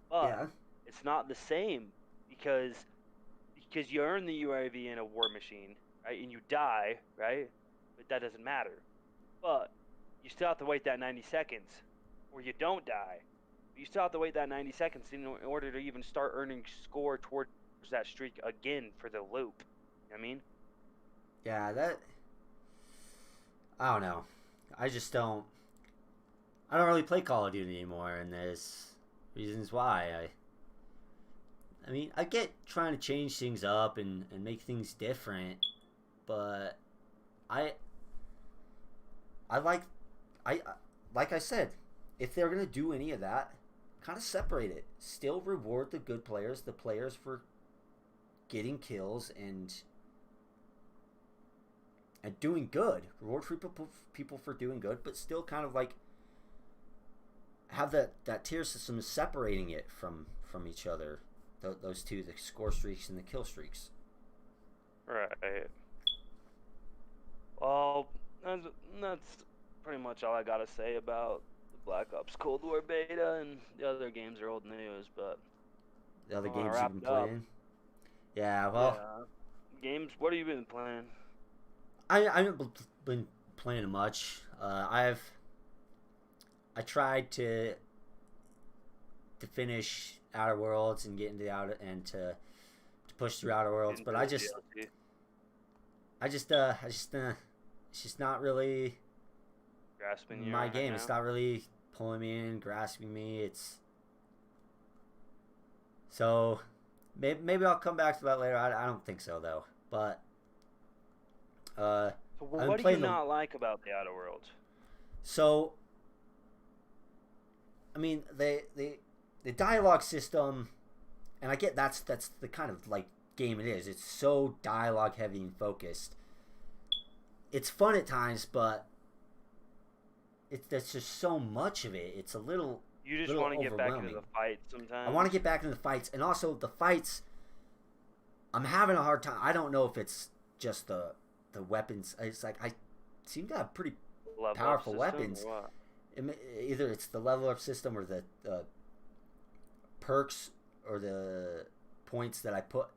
But yeah. It's not the same because you earn the UAV in a war machine, right? And you die, right? But that doesn't matter. But you still have to wait that 90 seconds, or you don't die. But you still have to wait that 90 seconds in order to even start earning score towards that streak again for the loop. You know what I mean? Yeah, I don't know. I don't really play Call of Duty anymore, and there's reasons why. I mean, I get trying to change things up and make things different, but like I said, if they're gonna do any of that, kind of separate it. Still reward the good players, the players for getting kills and doing good. Reward people for doing good, but still kind of like have that tier system separating it from each other. Those two, the score streaks and the kill streaks. Right. Well, that's pretty much all I gotta say about the Black Ops Cold War beta, and the other games are old news, but The other I want to games you've wrap been it up. playing? Yeah, well, Yeah. Games, what have you been playing? I haven't been playing much. I tried to finish Outer Worlds and get into the outer and to push through Outer Worlds, Into but the DLC? it's just not really Grasping you my right game. It's now? not really pulling me in, grasping me. It's so maybe I'll come back to that later. I don't think so though. But So I've been what do you playing the not like about the Outer Worlds? so I mean the dialogue system, and I get that's the kind of like game it is. It's so dialogue heavy and focused. It's fun at times, but there's just so much of it. It's a You just little want to get back into overwhelming. the fight I want to sometimes? get back into the fights, and also the fights. I'm having a hard time. I don't know if it's just the weapons. It's like I seem to have pretty Level up powerful system weapons. or what? Either it's the level up system or the perks or the points that I put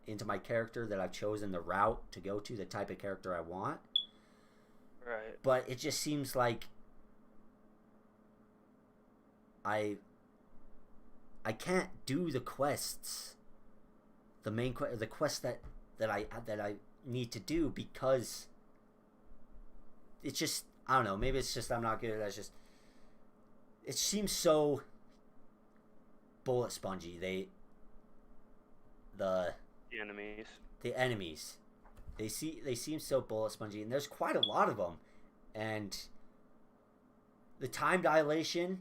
into my character that I've chosen the route to go to, the type of character I want. Right. But it just seems like I can't do the quests, the quest that I need to do because it's just I don't know. Maybe it's just I'm not good at it. It's just it seems so bullet spongy. The The enemies. the enemies they seem so bullet spongy, and there's quite a lot of them, and the time dilation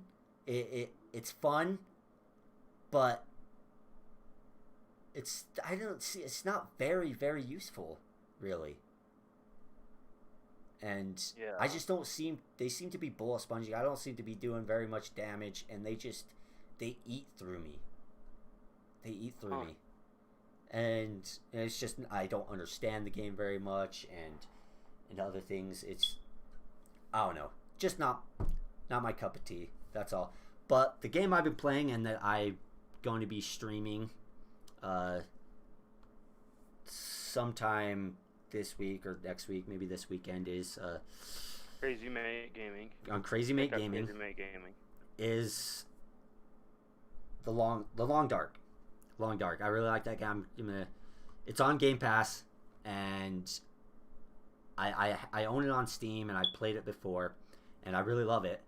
it's fun, but it's not very useful really, and Yeah. I just don't seem they seem to be bullet spongy. I don't seem to be doing very much damage, and they eat through me. They eat through me, and it's just I don't understand the game very much, and other things. It's I don't know, just not my cup of tea. That's all. But the game I've been playing and that I'm going to be streaming sometime this week or next week, maybe this weekend, is CrazyMateGameing. on CrazyMateGameing CrazyMateGaming. is the long dark. Long Dark. I really like that game. It's on Game Pass, and I own it on Steam, and I played it before, and I really love it.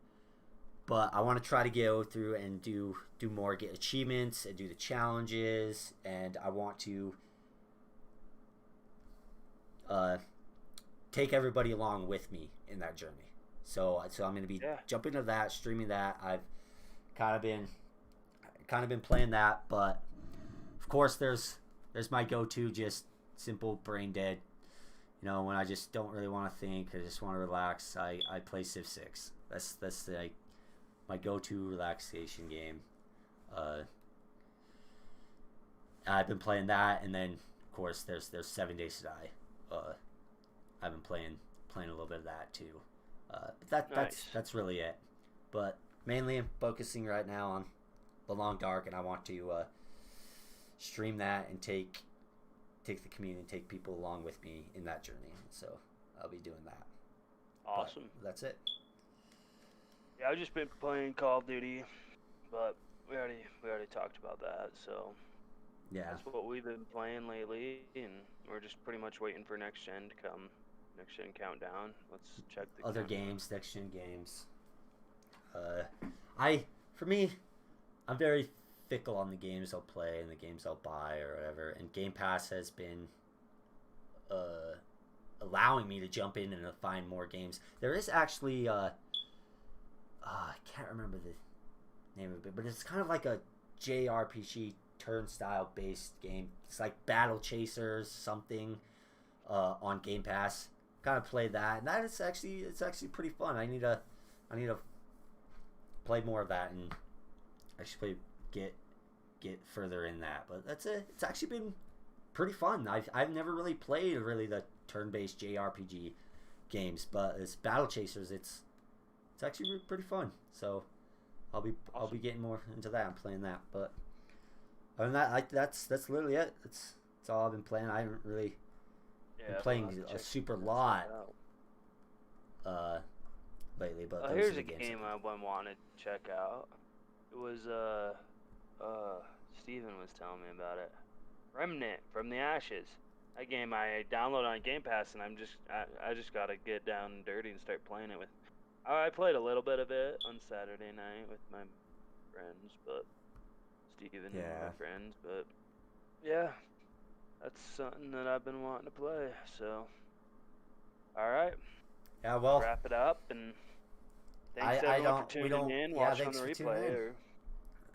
But I want to try to go through and do more, get achievements, and do the challenges, and I want to take everybody along with me in that journey. So I'm going to be jumping into that, streaming that. I've kind of been playing that, but of course there's my go-to, just simple brain dead. You know, when I just don't really want to think, I just want to relax. I play Civ 6. That's like my go-to relaxation game. I've been playing that, and then of course there's 7 Days to Die. I've been playing a little bit of that too. But that's really it. But mainly I'm focusing right now on The Long Dark, and I want to stream that and take the community and take people along with me in that journey. So I'll be doing that. Awesome. But that's it. Yeah, I've just been playing Call of Duty, but we already talked about that. So yeah, that's what we've been playing lately, and we're just pretty much waiting for NexGen to come. NexGen countdown. Let's check the other countdown. games, NexGen games. For me, I'm very fickle on the games I'll play and the games I'll buy or whatever. And Game Pass has been allowing me to jump in and find more games. There is actually I can't remember the name of it, but it's kind of like a JRPG turnstile based game. It's like Battle Chasers something on Game Pass. Kind of play that, and it's actually pretty fun. I need to play more of that and actually get further in that. But that's it. It's actually been pretty fun. I've never really played the turn-based JRPG games, but it's Battle Chasers. it's actually pretty fun. So I'll be getting more into that. I'm playing that, but other than that, that's literally it. That's all I've been playing. I haven't really been playing a super lot lately. But here's a game I've been wanting to check out. It was Steven was telling me about it. Remnant from the Ashes. That game I downloaded on Game Pass, and I just gotta get down and dirty and start playing it with. I played a little bit of it on Saturday night with my friends, but Steven and my friends, but yeah, that's something that I've been wanting to play. So, all right. Yeah, well, wrap it up, and thanks everyone for tuning in, watching on the replay. Or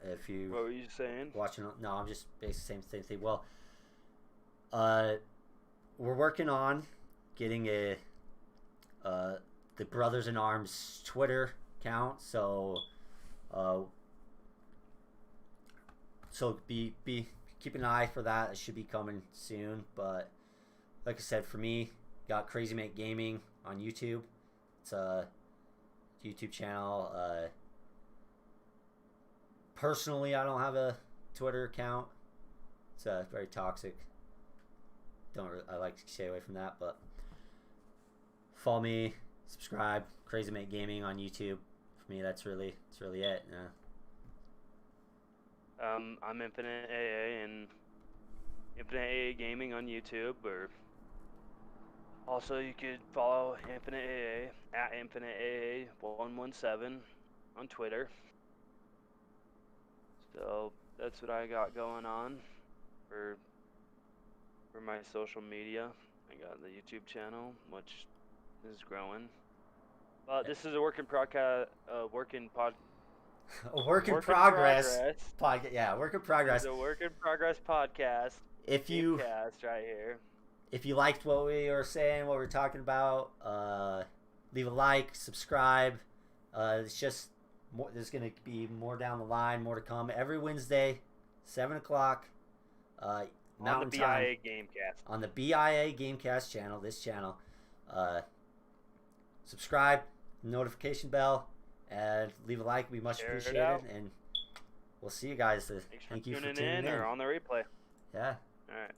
if you, what were you saying? Watching? No, I'm just basically same thing. Well, we're working on getting the Brothers in Arms Twitter account, so be keep an eye for that. It should be coming soon. But like I said, for me, got CrazyMateGameing on YouTube. It's a YouTube channel. Personally, I don't have a Twitter account. It's very toxic. I like to stay away from that, but follow me, subscribe, CrazyMateGameing on YouTube. For me, that's really it. Yeah. I'm infiniteAA and infiniteAA Gaming on YouTube, or also you could follow infiniteAA at infiniteAA117 on Twitter. So that's what I got going on for my social media. I got the YouTube channel, which is growing. But this is a work in progress. A work in progress podcast. Yeah, work in progress. It's a work in progress podcast. If you right here. If you liked what we were saying, what we were talking about, leave a like, subscribe. It's just more, there's gonna be more down the line, more to come. Every Wednesday, 7 o'clock. On the BIA Gamecast. On the BIA Gamecast channel, this channel. Subscribe, notification bell, and leave a like. We much appreciate it. And we'll see you guys. Thank you for tuning in or on the replay. Yeah. All right.